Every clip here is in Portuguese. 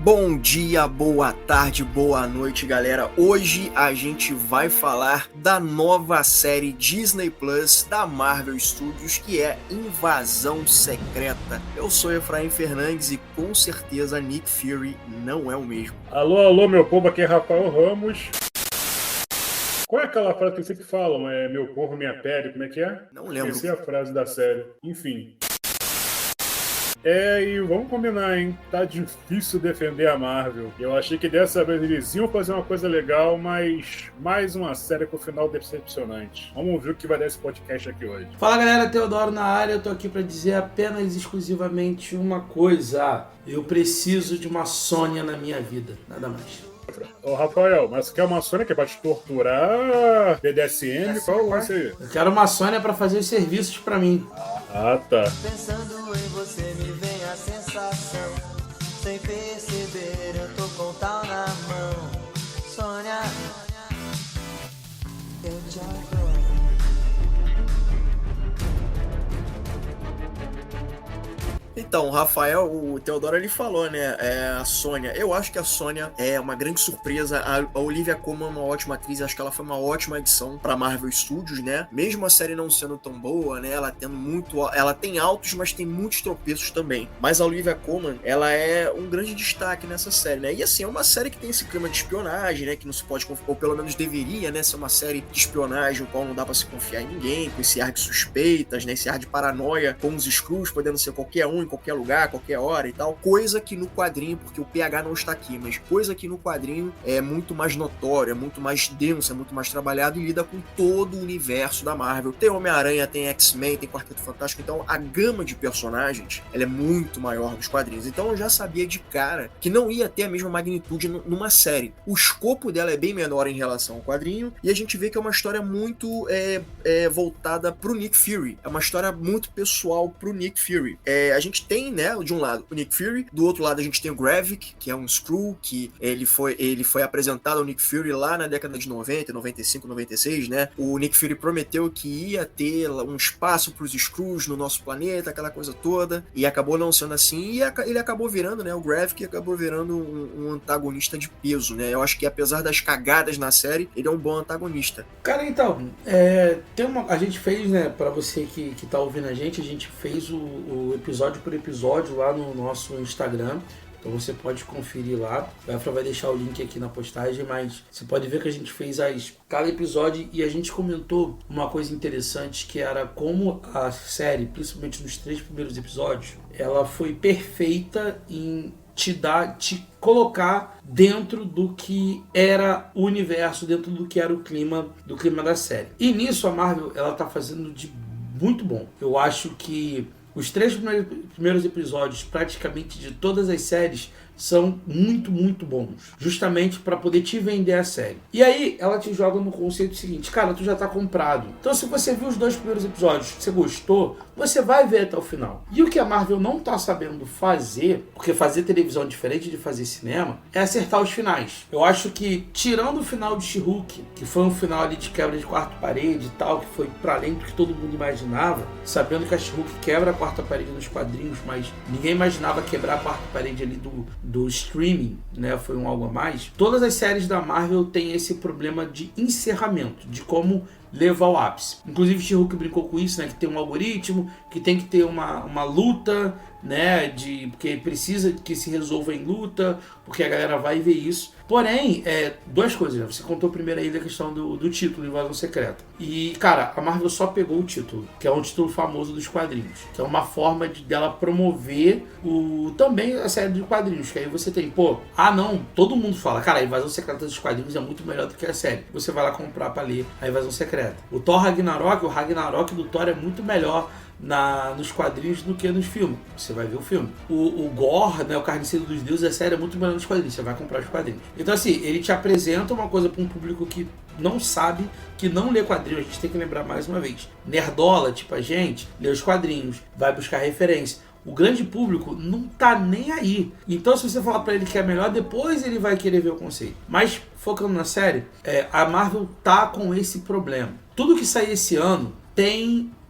Bom dia, boa tarde, boa noite, galera. Hoje a gente vai falar da nova série Disney Plus da Marvel Studios, que é Invasão Secreta. Eu sou Efraim Fernandes e com certeza Nick Fury não é o mesmo. Alô, meu povo, aqui é Rafael Ramos. Qual é aquela frase que sempre falam? É meu corpo, minha pele, como é que é? Não lembro. Esqueci a frase da série. Enfim. E vamos combinar, hein? Tá difícil defender a Marvel. Eu achei que dessa vez eles iam fazer uma coisa legal, mas mais uma série com final decepcionante. Vamos ver o que vai dar esse podcast aqui hoje. Fala galera, Teodoro na área. Eu tô aqui pra dizer apenas exclusivamente uma coisa. Eu preciso de uma Sônia na minha vida, nada mais. Ô Rafael, mas você quer uma Sônia que é pra te torturar? BDSM? Qual vai ser? Eu quero uma Sônia pra fazer os serviços pra mim. Ah, tá. Pensando em você me vem a sensação. Sem perceber eu tô com tal na mão. Sônia, eu te adoro. Então, o Rafael, o Teodoro, ele falou, né, a Sônia. Eu acho que a Sônia é uma grande surpresa. A Olivia Colman é uma ótima atriz, acho que ela foi uma ótima adição pra Marvel Studios, né? Mesmo a série não sendo tão boa, né, ela tem altos, mas tem muitos tropeços também. Mas a Olivia Colman, ela é um grande destaque nessa série, né? E assim, é uma série que tem esse clima de espionagem, né, que não se pode, ou pelo menos deveria, né, ser uma série de espionagem, no qual não dá pra se confiar em ninguém, com esse ar de suspeitas, né, esse ar de paranoia, com os Skrulls podendo ser qualquer um, em qualquer lugar, qualquer hora e tal, coisa que no quadrinho, porque o PH não está aqui, mas coisa que no quadrinho é muito mais notória, é muito mais densa, é muito mais trabalhado e lida com todo o universo da Marvel. Tem Homem-Aranha, tem X-Men, tem Quarteto Fantástico, então a gama de personagens, ela é muito maior nos quadrinhos. Então eu já sabia de cara que não ia ter a mesma magnitude numa série. O escopo dela é bem menor em relação ao quadrinho e a gente vê que é uma história muito voltada pro Nick Fury. É uma história muito pessoal pro Nick Fury. A gente tem, né, de um lado o Nick Fury, do outro lado a gente tem o Gravik, que é um Skrull, que ele foi apresentado ao Nick Fury lá na década de 90, 95, 96, né? O Nick Fury prometeu que ia ter um espaço para os Skrulls no nosso planeta, aquela coisa toda, e acabou não sendo assim, e ele acabou virando, né, o Gravik acabou virando um antagonista de peso, né? Eu acho que apesar das cagadas na série, ele é um bom antagonista. Cara, então, a gente fez, né, pra você que tá ouvindo a gente fez o episódio por episódio lá no nosso Instagram. Então você pode conferir lá. O Efra vai deixar o link aqui na postagem, mas você pode ver que a gente fez cada episódio e a gente comentou uma coisa interessante, que era como a série, principalmente nos 3 primeiros episódios, ela foi perfeita em te colocar dentro do que era o universo, dentro do que era o clima da série. E nisso a Marvel, ela tá fazendo de muito bom. Eu acho que os 3 primeiros episódios, praticamente de todas as séries, são muito, muito bons. Justamente para poder te vender a série. E aí, ela te joga no conceito seguinte. Cara, tu já tá comprado. Então, se você viu os 2 primeiros episódios, você gostou, você vai ver até o final. E o que a Marvel não tá sabendo fazer, porque fazer televisão diferente de fazer cinema, é acertar os finais. Eu acho que, tirando o final de She-Hulk, que foi um final ali de quebra de quarta parede e tal, que foi para além do que todo mundo imaginava, sabendo que a She-Hulk quebra a quarta parede nos quadrinhos, mas ninguém imaginava quebrar a quarta parede ali do streaming, né? Foi um algo a mais. Todas as séries da Marvel têm esse problema de encerramento, de como levar ao ápice. Inclusive She-Hulk brincou com isso, né? Que tem um algoritmo, que tem que ter uma luta, né? Porque precisa que se resolva em luta, porque a galera vai ver isso. Porém, 2 coisas, né? Você contou primeiro aí da questão do título, Invasão Secreta. E, cara, a Marvel só pegou o título, que é um título famoso dos quadrinhos, que é uma forma dela promover também a série de quadrinhos, que aí você tem, não, todo mundo fala, cara, a Invasão Secreta dos quadrinhos é muito melhor do que a série. Você vai lá comprar pra ler a Invasão Secreta. O Ragnarok do Thor é muito melhor nos quadrinhos do que nos filmes. Você vai ver o filme. O Gore, né, o Carniceiro dos Deuses, a série é muito melhor nos quadrinhos. Você vai comprar os quadrinhos. Então, assim, ele te apresenta uma coisa para um público que não sabe, que não lê quadrinhos. A gente tem que lembrar mais uma vez. Nerdola, tipo a gente, lê os quadrinhos, vai buscar referência. O grande público não tá nem aí. Então, se você falar pra ele que é melhor, depois ele vai querer ver o conceito. Mas, focando na série, a Marvel tá com esse problema. Tudo que sair esse ano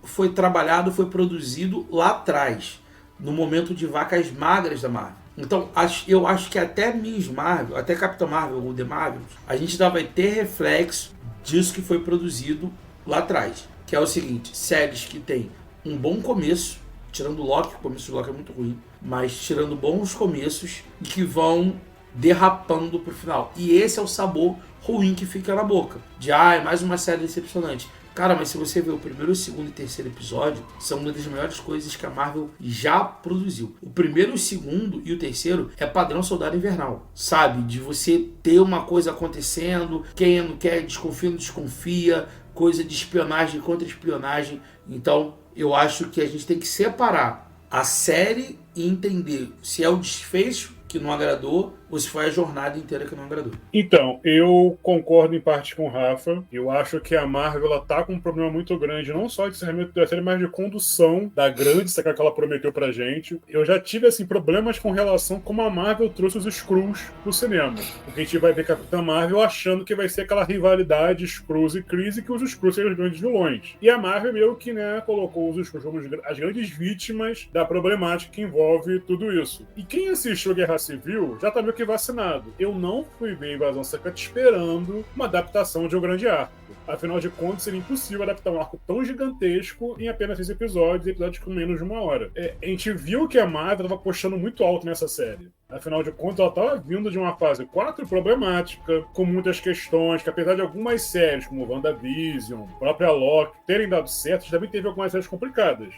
foi trabalhado, foi produzido lá atrás, no momento de vacas magras da Marvel. Então, eu acho que até Miss Marvel, até Capitã Marvel ou The Marvel, a gente ainda vai ter reflexo disso que foi produzido lá atrás. Que é o seguinte, séries que tem um bom começo, tirando o Loki, o começo do Loki é muito ruim, mas tirando bons começos e que vão derrapando pro final. E esse é o sabor ruim que fica na boca. De, é mais uma série decepcionante. Cara, mas se você ver o primeiro, o segundo e terceiro episódio, são uma das melhores coisas que a Marvel já produziu. O primeiro, o segundo e o terceiro é padrão Soldado Invernal, sabe? De você ter uma coisa acontecendo, quem não quer, desconfia, não desconfia, coisa de espionagem contra espionagem. Então, eu acho que a gente tem que separar a série e entender se é o desfecho que não agradou ou se foi a jornada inteira que não agradou. Então, eu concordo em parte com o Rafa. Eu acho que a Marvel ela tá com um problema muito grande, não só de encerramento da série, mas de condução da grande saga que ela prometeu pra gente. Eu já tive, assim, problemas com relação a como a Marvel trouxe os Skrulls pro cinema. Porque a gente vai ver Capitã Marvel achando que vai ser aquela rivalidade Skrulls e Kree, que os Skrulls seriam os grandes vilões. E a Marvel meio que, né, colocou os Skrulls como as grandes vítimas da problemática que envolve tudo isso. E quem assistiu Guerra Civil já tá meio que vacinado. Eu não fui ver Invasão Secreta esperando uma adaptação de um grande arco. Afinal de contas, seria impossível adaptar um arco tão gigantesco em apenas 6 episódios com menos de 1 hora. A gente viu que a Marvel estava postando muito alto nessa série. Afinal de contas, ela estava vindo de uma fase 4 problemática, com muitas questões, que apesar de algumas séries, como WandaVision, a própria Loki, terem dado certo, também teve algumas séries complicadas.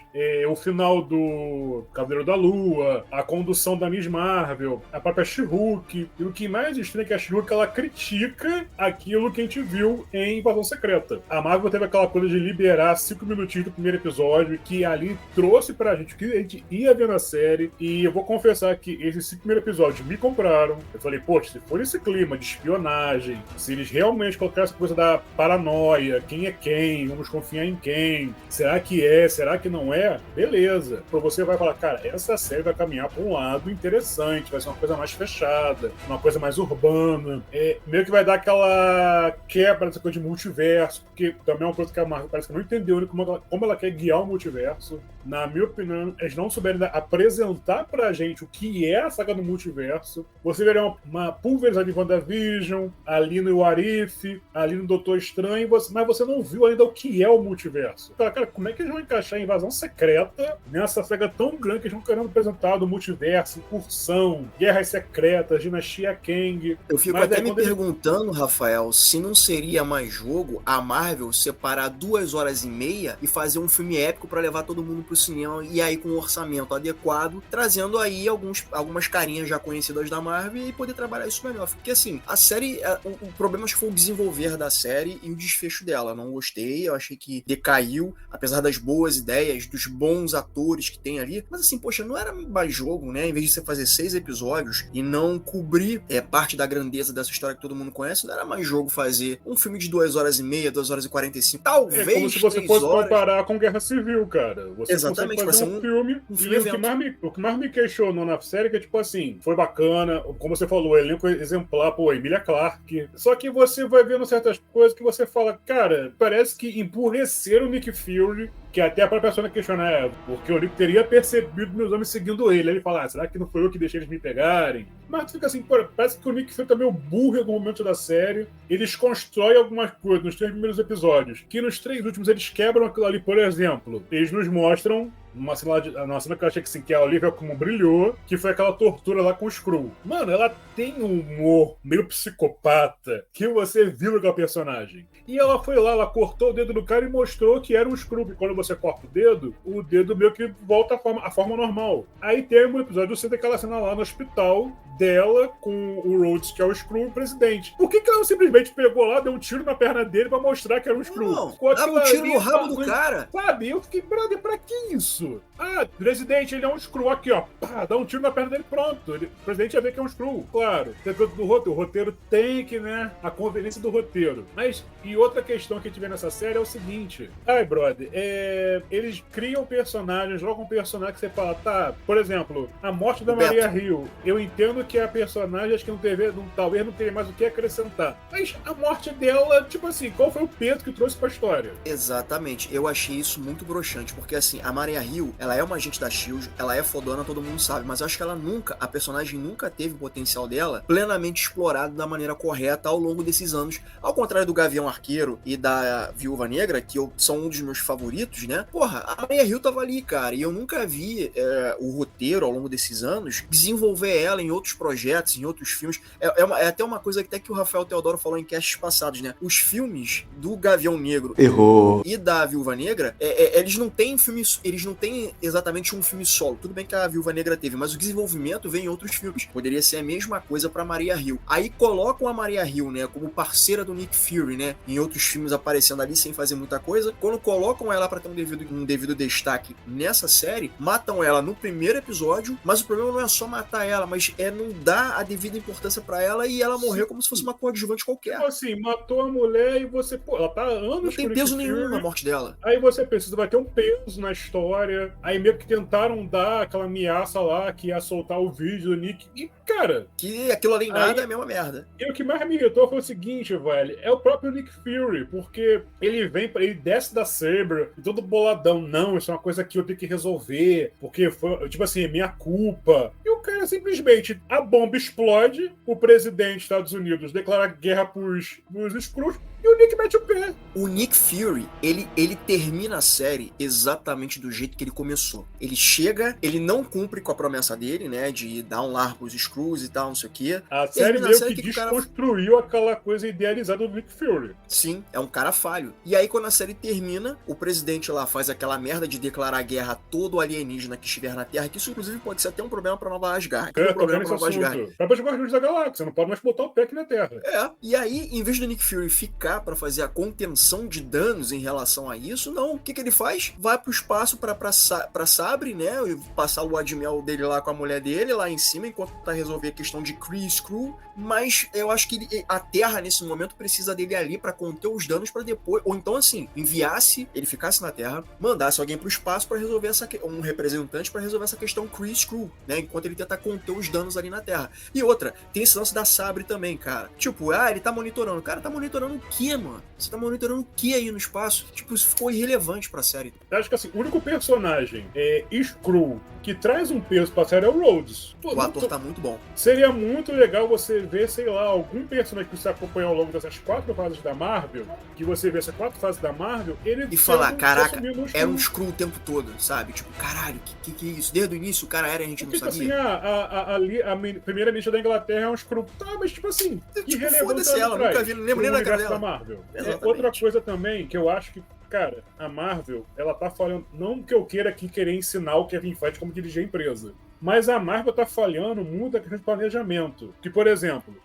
O final do Cavaleiro da Lua, a condução da Miss Marvel, a própria She-Hulk, e o que mais estranho é que a She-Hulk, ela critica aquilo que a gente viu em Invasão Secreta. A Marvel teve aquela coisa de liberar 5 minutinhos do primeiro episódio, que ali trouxe pra gente o que a gente ia ver na série, e eu vou confessar que esses 5 primeiros episódios me compraram. Eu falei, poxa, se for esse clima de espionagem, se eles realmente colocaram essa coisa da paranoia, quem é quem, vamos confiar em quem, será que é, será que não é? Beleza. Então você vai falar, cara, essa série vai caminhar pra um lado interessante, vai ser uma coisa mais fechada, uma coisa mais urbana, meio que vai dar aquela quebra dessa coisa de multiverso, porque também é uma coisa que a Marvel parece que não entendeu como ela quer guiar o multiverso. Na minha opinião, eles não souberam apresentar pra gente o que é a saga do multiverso. Você verá uma pulverizada de WandaVision, ali no What If, ali no Doutor Estranho, mas você não viu ainda o que é o multiverso. Cara, como é que eles vão encaixar a Invasão Secreta nessa saga tão grande que eles vão querendo apresentar do multiverso, incursão, guerras secretas, dinastia Kang? Eu fico até me perguntando, Rafael, se não seria mais jogo a Marvel separar 2h30 e fazer um filme épico pra levar todo mundo pro cinema, e aí com um orçamento adequado, trazendo aí algumas carinhas já conhecidas da Marvel e poder trabalhar isso melhor. Porque assim, a série, o problema acho que foi o desenvolver da série e o desfecho dela. Não gostei, eu achei que decaiu, apesar das boas ideias, dos bons atores que tem ali. Mas assim, poxa, não era mais jogo, né? Em vez de você fazer 6 episódios e não cobrir parte da grandeza dessa história que todo mundo conhece, não era mais jogo fazer um filme de 2h30, 2h45, talvez. É como se você fosse comparar com Guerra Civil, cara. Você exatamente, consegue fazer um filme e o que mais me questionou na série é que, tipo assim, foi bacana, como você falou, elenco exemplar, Emilia Clarke. Só que você vai vendo certas coisas que você fala, cara, parece que empurreceram o Nick Fury, que até a própria Sônia questiona, porque o Nick teria percebido meus homens seguindo ele. Aí ele fala, será que não foi eu que deixei eles me pegarem? Mas fica assim, parece que o Nick Fury tá meio burro em algum momento da série. Eles constroem algumas coisas nos 3 primeiros episódios, que nos 3 últimos eles quebram aquilo ali. Por exemplo, eles nos mostram numa cena que eu achei que, assim, que a Olivia como brilhou, que foi aquela tortura lá com o Skrull. Mano, ela tem um humor meio psicopata que você viu naquela personagem. E ela foi lá, ela cortou o dedo do cara e mostrou que era um Skrull. E quando você corta o dedo meio que volta à forma normal. Aí tem um episódio, você tem aquela cena lá no hospital dela com o Rhodes, que é o Skrull, o presidente. Por que ela simplesmente pegou lá, deu um tiro na perna dele pra mostrar que era um Skrull? Não, dava um tiro no rabo do cara. Sabe? Eu fiquei, brother, pra que isso? Ah, presidente, ele é um Skrull aqui, ó. Pá, dá um tiro na perna dele, pronto. O presidente ia ver que é um Skrull, claro. O roteiro tem que, né, a conveniência do roteiro. Mas, e outra questão que a gente vê nessa série é o seguinte. Ai, brother, eles criam personagens, jogam personagens que você fala, tá, por exemplo, a morte da Maria Hill. Eu entendo que a personagem, acho que talvez não tenha mais o que acrescentar. Mas a morte dela, tipo assim, qual foi o peso que trouxe pra história? Exatamente. Eu achei isso muito broxante, porque assim, a Maria Hill Hill, ela é uma agente da SHIELD, ela é fodona, todo mundo sabe, mas eu acho que a personagem nunca teve o potencial dela plenamente explorado da maneira correta ao longo desses anos. Ao contrário do Gavião Arqueiro e da Viúva Negra, que são um dos meus favoritos, né? Porra, a Maria Hill tava ali, cara, e eu nunca vi o roteiro ao longo desses anos desenvolver ela em outros projetos, em outros filmes. É até uma coisa até que o Rafael Teodoro falou em casts passados, né? Os filmes do Gavião Negro e da Viúva Negra, eles não têm exatamente um filme solo. Tudo bem que a Viúva Negra teve, mas o desenvolvimento vem em outros filmes. Poderia ser a mesma coisa pra Maria Hill. Aí colocam a Maria Hill, né, como parceira do Nick Fury, né, em outros filmes aparecendo ali sem fazer muita coisa. Quando colocam ela pra ter um devido destaque nessa série, matam ela no primeiro episódio, mas o problema não é só matar ela, mas não dar a devida importância pra ela e ela morrer como se fosse uma coadjuvante qualquer. Tipo assim, matou a mulher e você, pô, ela tá há anos. Não tem peso nenhum na morte dela. Aí você precisa, vai ter um peso na história. Aí meio que tentaram dar aquela ameaça lá que ia soltar o vídeo do Nick. E, cara. Que aquilo ali nada é a mesma merda. E o que mais me irritou foi o seguinte, velho. É o próprio Nick Fury. Porque ele desce da Saber e todo boladão. Não, isso é uma coisa que eu tenho que resolver. Porque foi, tipo assim, é minha culpa. E o cara simplesmente, a bomba explode. O presidente dos Estados Unidos declara guerra pros Skrulls. E o Nick mete o pé. O Nick Fury, ele termina a série exatamente do jeito que ele começou. Ele chega, ele não cumpre com a promessa dele, né, de dar um lar pros Skrulls e tal, não sei o quê. A série meio que desconstruiu aquela coisa idealizada do Nick Fury. Sim, é um cara falho. E aí quando a série termina, o presidente lá faz aquela merda de declarar guerra a todo alienígena que estiver na Terra, que isso inclusive pode ser até um problema pra Nova Asgard. É, tô vendo esse assunto. Vai pra Guardiões da Galáxia, não pode mais botar o pé aqui na Terra. E aí, em vez do Nick Fury ficar pra fazer a contenção de danos em relação a isso, não. O que ele faz? Vai pro espaço pra Sabre, né? Passar o lua de mel dele lá com a mulher dele, lá em cima, enquanto tá resolvendo a questão de Kree Skrull. Mas eu acho que a Terra, nesse momento, precisa dele ali pra conter os danos pra depois. Ou então, assim, ele ficasse na Terra, mandasse alguém pro espaço pra resolver um representante pra resolver essa questão Kree Skrull, né? Enquanto ele tenta conter os danos ali na Terra. E outra, tem esse lance da Sabre também, cara. Tipo, ele tá monitorando. Cara, tá monitorando o quê, mano? Você tá monitorando o que aí no espaço? Tipo, isso ficou irrelevante pra série. Eu acho que assim, o único personagem Skrull que traz um peso pra série é o Rhodes. O ator tá muito bom. Seria muito legal você ver, sei lá, algum personagem que você acompanhou ao longo dessas 4 fases da Marvel, que você vê essas 4 fases da Marvel, ele... E falar, caraca, era um Skrull o tempo todo, sabe? Tipo, caralho, que é isso? Desde o início o cara era e a gente não sabia. Assim, a primeira-ministra da Inglaterra é um Skrull. Tá, mas tipo assim... Tipo, foda-se ela, nunca vi, não lembro nem da cara dela. Da Marvel. Outra coisa também que eu acho que, cara, a Marvel, ela tá falhando, não que eu queira aqui querer ensinar o Kevin Feige como dirigir a empresa, mas a Marvel tá falhando muito a questão de planejamento. Que, por exemplo,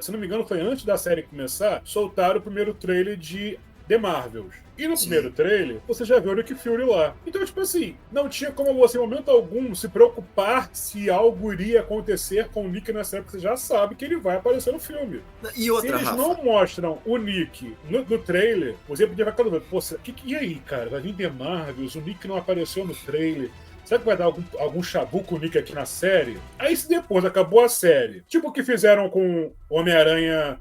se não me engano, foi antes da série começar, soltaram o primeiro trailer de The Marvels. E no primeiro trailer, você já viu o Nick Fury lá. Então, tipo assim, não tinha como você, em momento algum, se preocupar se algo iria acontecer com o Nick nessa época. Você já sabe que ele vai aparecer no filme. E outra, se eles não mostram o Nick no trailer, você podia ficar dúvida, pô, e aí, cara? Vai vir The Marvels, o Nick não apareceu no trailer. Será que vai dar algum chabu com o Nick aqui na série? Aí se depois acabou a série, tipo o que fizeram com Homem-Aranha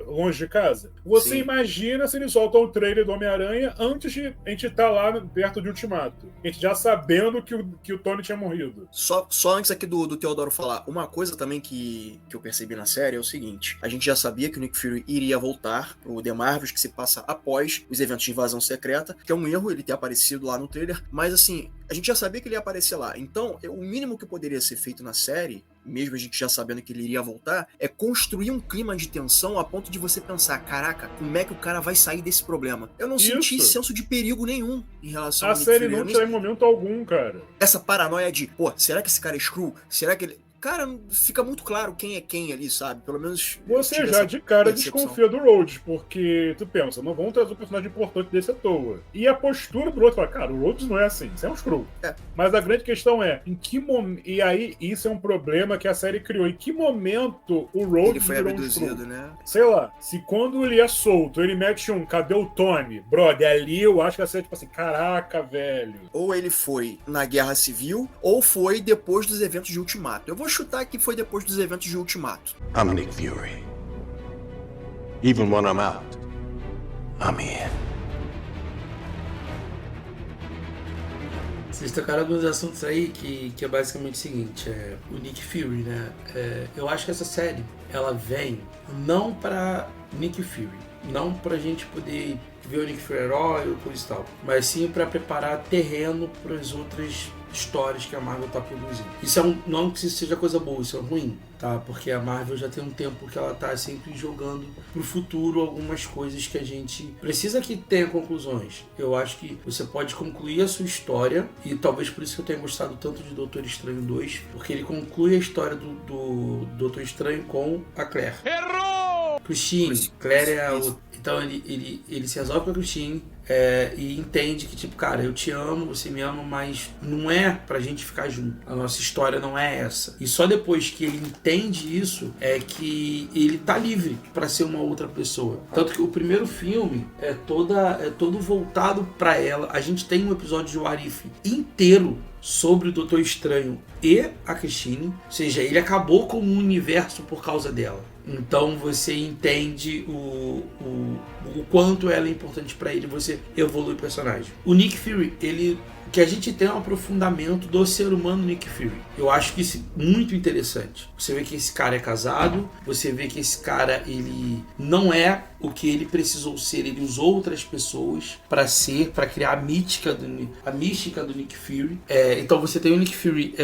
longe de casa, você imagina se eles soltam o trailer do Homem-Aranha antes de a gente estar lá perto de Ultimato. A gente já sabendo que o Tony tinha morrido. Só antes aqui do Teodoro falar, uma coisa também que eu percebi na série é o seguinte: a gente já sabia que o Nick Fury iria voltar pro The Marvels, que se passa após os eventos de invasão secreta, que é um erro ele ter aparecido lá no trailer, mas assim, a gente já sabia que ele ia aparecer lá. Então, o mínimo que poderia ser feito na série, mesmo a gente já sabendo que ele iria voltar, é construir um clima de tensão a ponto de você pensar, caraca, como é que o cara vai sair desse problema? Eu não senti senso de perigo nenhum em relação a série não tinha em momento algum, cara. Essa paranoia de, pô, será que esse cara é Skrull? Será que ele... Cara, fica muito claro quem é quem ali, sabe? Pelo menos... Você já de cara desconfia do Rhodes, porque tu pensa, não vão trazer um personagem importante desse à toa. E a postura do outro fala, cara, o Rhodes não é assim, isso é um Skrull. Mas a grande questão é, em que momento... E aí, isso é um problema que a série criou. Em que momento o Rhodes ele foi abduzido, né? Sei lá, se quando ele é solto, ele mete cadê o Tony? Brother, ali eu acho que a série, tipo assim, caraca, velho. Ou ele foi na Guerra Civil, ou foi depois dos eventos de Ultimato. Eu vou chutar que foi depois dos eventos de Ultimato. I'm Nick Fury. Even when I'm out, I'm here. Vocês tocaram alguns assuntos aí que é basicamente o seguinte, o Nick Fury, né? Eu acho que essa série, ela vem não pra Nick Fury, não pra gente poder ver o Nick Fury herói ou coisa e tal, mas sim pra preparar terreno para as outras histórias que a Marvel tá produzindo. Isso não que isso seja coisa boa, isso é ruim, tá? Porque a Marvel já tem um tempo que ela tá sempre jogando pro futuro algumas coisas que a gente precisa que tenha conclusões. Eu acho que você pode concluir a sua história, e talvez por isso que eu tenha gostado tanto de Doutor Estranho 2, porque ele conclui a história do Doutor Estranho com a Claire. Errou! Christine. Claire é a outra. Então ele se resolve com a Christine e entende que, tipo, cara, eu te amo, você me ama, mas não é pra gente ficar junto. A nossa história não é essa. E só depois que ele entende isso é que ele tá livre pra ser uma outra pessoa. Tanto que o primeiro filme é todo voltado pra ela. A gente tem um episódio de What If inteiro sobre o Doutor Estranho e a Christine. Ou seja, ele acabou com o universo por causa dela. Então você entende o quanto ela é importante pra ele, você evolui o personagem. O Nick Fury, que a gente tem um aprofundamento do ser humano Nick Fury. Eu acho que isso é muito interessante. Você vê que esse cara é casado, você vê que esse cara, ele não é o que ele precisou ser, ele usou outras pessoas para criar a mística do Nick Fury. Então você tem o Nick Fury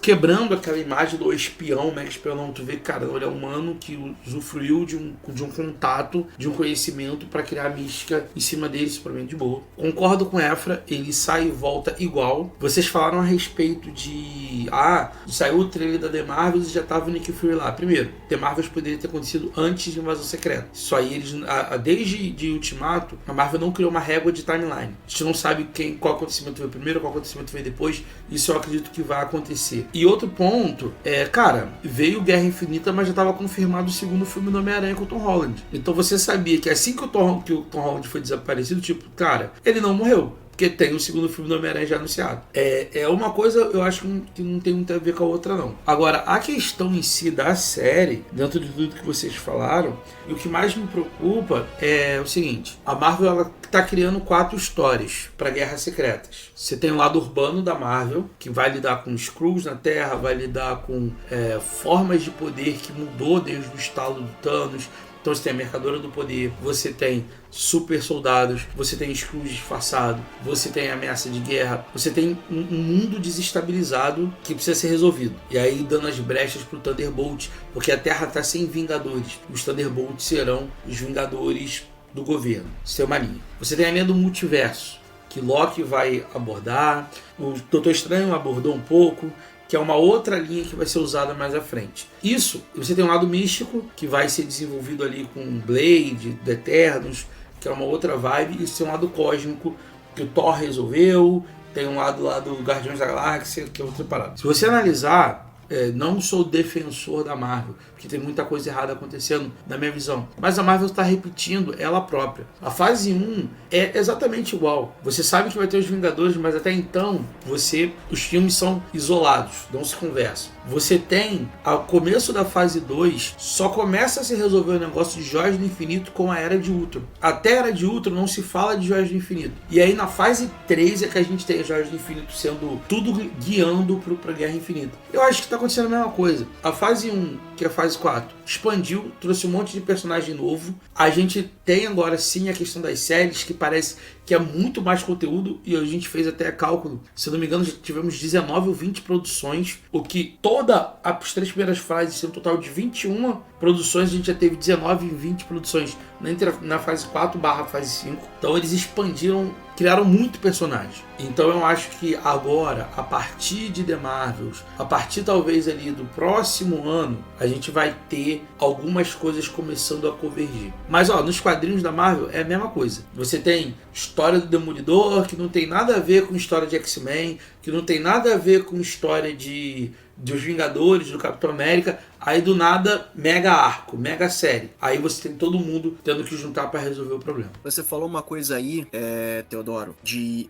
quebrando aquela imagem do espião, mega espião, não, tu vê que, cara, ele é um humano que usufruiu de um contato, de um conhecimento para criar a mística em cima dele, isso pra mim é de boa. Concordo com Efra, ele sai e volta igual. Vocês falaram a respeito de saiu o trailer da The Marvels e já tava o Nick Fury lá. Primeiro, The Marvels poderia ter acontecido antes de Invasão Secreta. Isso aí, desde de Ultimato, a Marvel não criou uma régua de timeline. A gente não sabe qual acontecimento veio primeiro, qual acontecimento veio depois. Isso eu acredito que vai acontecer. E outro ponto cara, veio Guerra Infinita, mas já estava confirmado o segundo filme do Homem-Aranha com o Tom Holland. Então você sabia que assim que o Tom Holland foi desaparecido, tipo, cara, ele não morreu. Porque tem o segundo filme do Homem-Aranha já anunciado. É uma coisa, eu acho que não tem muito a ver com a outra, não. Agora, a questão em si da série, dentro de tudo que vocês falaram, e o que mais me preocupa é o seguinte: a Marvel, ela tá criando 4 histórias para Guerras Secretas. Você tem o lado urbano da Marvel, que vai lidar com Skrulls na Terra, vai lidar com formas de poder que mudou desde o estalo do Thanos. Então você tem a Mercadora do Poder, você tem super soldados, você tem Skrulls disfarçado, você tem ameaça de guerra, você tem um mundo desestabilizado que precisa ser resolvido. E aí dando as brechas pro Thunderbolt, porque a Terra tá sem Vingadores. Os Thunderbolts serão os Vingadores do governo. Isso é uma linha. Você tem a linha do multiverso, que Loki vai abordar, o Doutor Estranho abordou um pouco, que é uma outra linha que vai ser usada mais à frente. Isso, você tem um lado místico, que vai ser desenvolvido ali com Blade, The Eternos, que é uma outra vibe, e você tem um lado cósmico, que o Thor resolveu, tem um lado lá do Guardiões da Galáxia, que é outra parada. Se você analisar, não sou defensor da Marvel, porque tem muita coisa errada acontecendo na minha visão, mas a Marvel está repetindo ela própria. A fase 1 é exatamente igual. Você sabe que vai ter os Vingadores, mas até então os filmes são isolados, não se conversam. Você tem, ao começo da fase 2, só começa a se resolver o negócio de Joias do Infinito com a Era de Ultron. Até a Era de Ultron não se fala de Joias do Infinito. E aí na fase 3 é que a gente tem as Joias do Infinito sendo tudo guiando pra Guerra Infinita. Eu acho que tá acontecendo a mesma coisa. A fase 1, que é a fase 4, expandiu, trouxe um monte de personagem novo. A gente tem agora sim a questão das séries, que parece que é muito mais conteúdo, e a gente fez até cálculo, se eu não me engano, já tivemos 19 ou 20 produções, o que as 3 primeiras fases, um total de 21 produções, a gente já teve 19 e 20 produções na fase 4/fase 5. Então eles expandiram, criaram muito personagem. Então eu acho que agora, a partir de The Marvels, a partir talvez ali do próximo ano, a gente vai ter algumas coisas começando a convergir. Mas nos quadrinhos da Marvel é a mesma coisa. Você tem história do Demolidor, que não tem nada a ver com história de X-Men, que não tem nada a ver com história dos Vingadores, do Capitão América, aí do nada, mega arco, mega série. Aí você tem todo mundo tendo que juntar pra resolver o problema. Você falou uma coisa aí, Teodoro,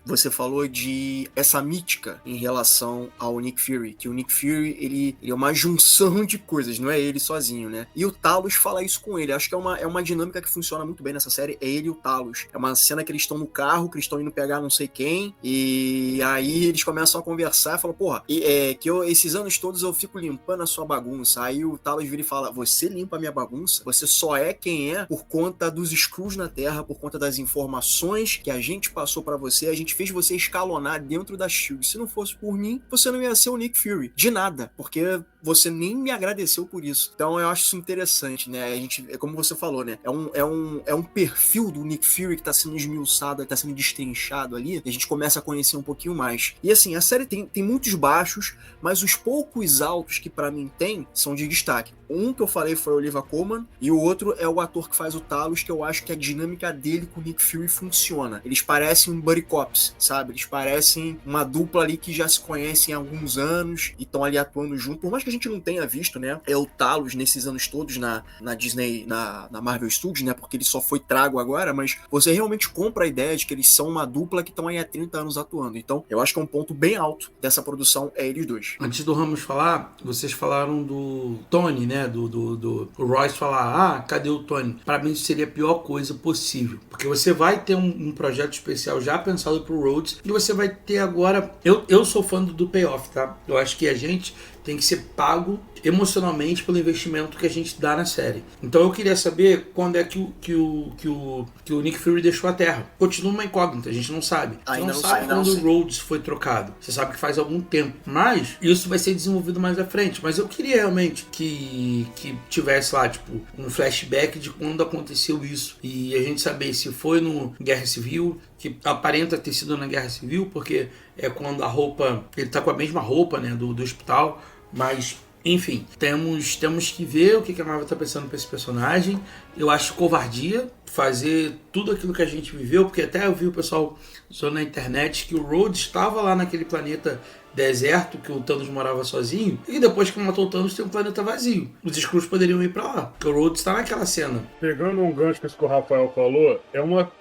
você falou de essa mítica em relação ao Nick Fury, que o Nick Fury, ele é uma junção de coisas, não é ele sozinho, né? E o Talos fala isso com ele. Acho que é uma dinâmica que funciona muito bem nessa série, é ele e o Talos. É uma cena que eles estão no carro, que eles estão indo pegar não sei quem, e aí eles começam a conversar e falam, porra, esses anos todos eu fico limpando a sua bagunça. Aí o Talos vira e fala, você limpa a minha bagunça? Você só é quem é por conta dos Skrulls na Terra, por conta das informações que a gente passou pra você, a gente fez você escalonar dentro da SHIELD. Se não fosse por mim, você não ia ser o Nick Fury. De nada, porque você nem me agradeceu por isso. Então eu acho isso interessante, né? A gente, como você falou, né? É um perfil do Nick Fury que tá sendo esmiuçado, que tá sendo destrinchado ali, e a gente começa a conhecer um pouquinho mais. E assim, a série tem muitos baixos, mas os poucos altos que pra mim tem são de destaque. Um que eu falei foi o Olivia Colman, e o outro é o ator que faz o Talos, que eu acho que a dinâmica dele com o Nick Fury funciona. Eles parecem um buddy cops, sabe? Eles parecem uma dupla ali que já se conhecem há alguns anos e estão ali atuando junto. Por mais que a gente não tenha visto, né, é o Talos nesses anos todos na Disney, na Marvel Studios, né, porque ele só foi trago agora, mas você realmente compra a ideia de que eles são uma dupla que estão aí há 30 anos atuando. Então, eu acho que é um ponto bem alto dessa produção, é eles dois. Antes do Ramos falar, vocês falaram do Tony, né, do Royce falar, cadê o Tony? Para mim isso seria a pior coisa possível, porque você vai ter um projeto especial já pensado pro Rhodes, e você vai ter agora, eu sou fã do payoff, tá? Eu acho que a gente tem que ser pago emocionalmente pelo investimento que a gente dá na série. Então eu queria saber quando é que o Nick Fury deixou a Terra. Continua uma incógnita, a gente não sabe. Você não sabe quando o Rhodes foi trocado. Você sabe que faz algum tempo. Mas isso vai ser desenvolvido mais à frente. Mas eu queria realmente que tivesse lá, tipo, um flashback de quando aconteceu isso. E a gente saber se foi no Guerra Civil, que aparenta ter sido na Guerra Civil, porque é quando a roupa... Ele tá com a mesma roupa, né, do hospital, mas... Enfim, temos que ver o que a Marvel está pensando para esse personagem. Eu acho covardia fazer tudo aquilo que a gente viveu, porque até eu vi o pessoal só na internet que o Rhodes estava lá naquele planeta deserto que o Thanos morava sozinho, e depois que matou o Thanos tem um planeta vazio. Os Skrulls poderiam ir pra lá, porque o Rhodes está naquela cena. Pegando um gancho que o Rafael falou,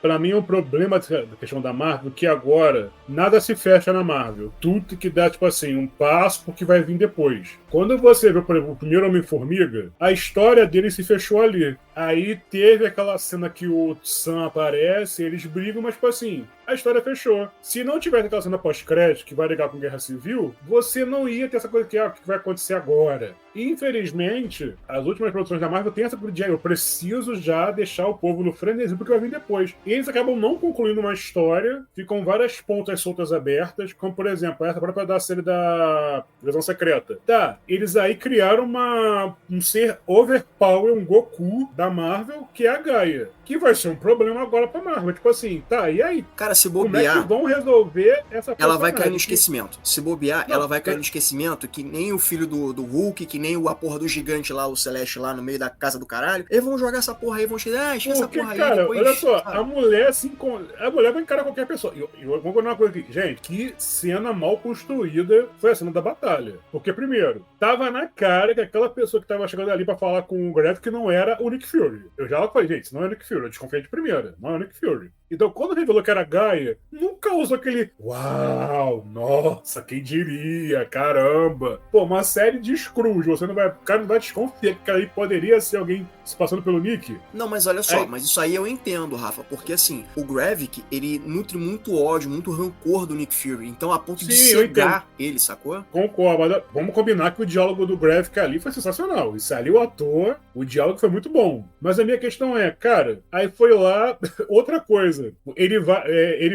pra mim é um problema da questão da Marvel, que agora nada se fecha na Marvel. Tudo que dá, tipo assim, um passo pro que vai vir depois. Quando você vê, por exemplo, o primeiro Homem-Formiga, a história dele se fechou ali. Aí teve aquela cena que o Sam aparece, eles brigam, mas tipo assim, a história fechou. Se não tivesse aquela cena pós-crédito que vai ligar com Guerra Civil, você não ia ter essa coisa que, o que vai acontecer agora. Infelizmente, as últimas produções da Marvel têm essa coisa de eu preciso já deixar o povo no frenesi porque vai vir depois. E eles acabam não concluindo uma história, ficam várias pontas soltas abertas, como por exemplo, essa própria da série da Visão Secreta. Tá, eles aí criaram um ser overpower, um Goku da Marvel, que é a Gaia. Que vai ser um problema agora pra Marvel. Tipo assim, tá, e aí? Cara, se bobear... Como é que vão resolver essa ela vai cair no esquecimento. Se bobear, ela vai cair no esquecimento, que nem o filho do Hulk, que nem a porra do gigante lá, o Celeste lá no meio da casa do caralho. Eles vão jogar essa porra aí, vão chegar, esquece essa porra aí. Cara, depois, olha só, sabe? a mulher vai encarar qualquer pessoa. E eu vou contar uma coisa aqui. Gente, que cena mal construída foi a cena da batalha. Porque, primeiro, tava na cara que aquela pessoa que tava chegando ali pra falar com o Gravik não era o Nick Fury. Eu já falei, gente, isso não é o Nick Fury. Eu desconfiei de primeira, não é o Nick Fury. Então, quando revelou que era Gaia, nunca usou aquele uau, nossa, quem diria, caramba. Pô, uma série de Skrulls, o cara não vai desconfiar que aí poderia ser alguém se passando pelo Nick? Não, mas olha só, mas isso aí eu entendo, Rafa, porque assim, o Gravik, ele nutre muito ódio, muito rancor do Nick Fury, então a ponto de cegar ele, sacou? Concordo, mas vamos combinar que o diálogo do Gravik ali foi sensacional. Isso ali, o ator, o diálogo foi muito bom. Mas a minha questão é, cara, aí foi lá, outra coisa. Ele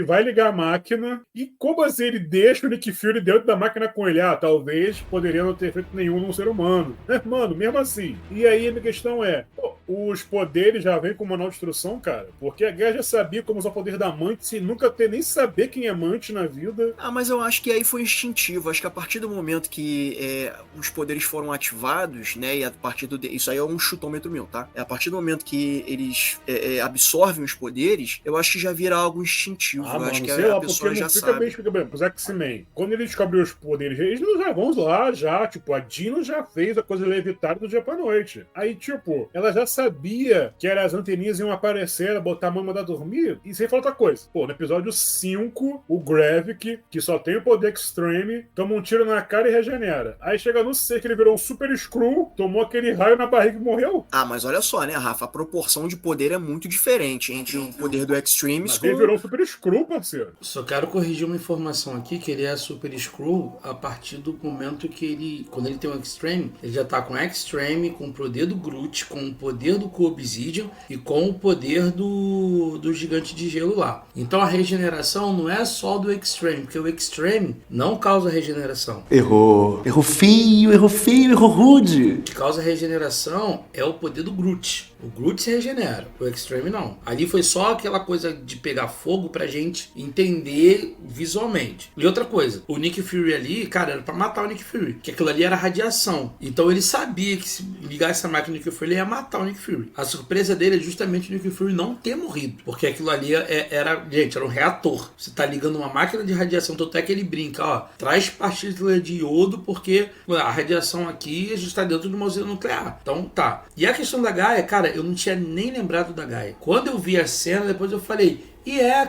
vai ligar a máquina e como assim ele deixa o Nick Fury dentro da máquina com ele? Talvez poderia não ter feito nenhum num ser humano. Mano, mesmo assim. E aí a minha questão é, os poderes já vêm com o manual de instrução, cara. Porque a Gaia já sabia como usar o poder da Mantis sem nunca ter nem saber quem é Mantis na vida. Ah, mas eu acho que aí foi instintivo. Acho que a partir do momento que os poderes foram ativados, né? E a partir do. Isso aí é um chutômetro meu, tá? A partir do momento que eles absorvem os poderes, eu acho que já vira algo instintivo. Ah, eu mano, acho que sei a lá, pessoa porque já não sabe. fica bem. Os X-Men, quando eles descobriram os poderes, eles não já vão lá, já, tipo, a Dino já fez a coisa levitada do dia pra noite. Aí, tipo, ela já sabia que as anteninhas iam aparecer, ela botar a mãe e mandar dormir, e sem falar outra coisa. Pô, no episódio 5, o Gravik, que só tem o poder Extreme, toma um tiro na cara e regenera. Aí chega no 6 que ele virou um Super Screw, tomou aquele raio na barriga e morreu. Ah, mas olha só, né, Rafa? A proporção de poder é muito diferente entre o poder do Extremes Mas ele virou um Super Screw, parceiro. Só quero corrigir uma informação aqui, que ele é Super Screw a partir do momento que ele, quando ele tem um Extreme, ele já tá com Extreme, com o poder do Groot, com o poder do Co-Obsidian e com o poder do gigante de gelo lá. Então a regeneração não é só do Extreme, porque o Extreme não causa regeneração. Errou. Errou feio, errou rude. O que causa regeneração é o poder do Groot. O Groot se regenera, o Extreme não. Ali foi só aquela coisa de pegar fogo pra gente entender visualmente. E outra coisa, o Nick Fury ali, cara, era pra matar o Nick Fury, que aquilo ali era radiação. Então ele sabia que se ligar essa máquina no Nick Fury, ele ia matar o Nick Fury. A surpresa dele é justamente o Nick Fury não ter morrido, porque aquilo ali era um reator. Você tá ligando uma máquina de radiação, tanto é que ele brinca, ó, traz partícula de iodo, porque a radiação aqui, a gente tá dentro de uma usina nuclear. Então tá. E a questão da Gaia, cara, eu não tinha nem lembrado da Gaia. Quando eu vi a cena, depois eu falei,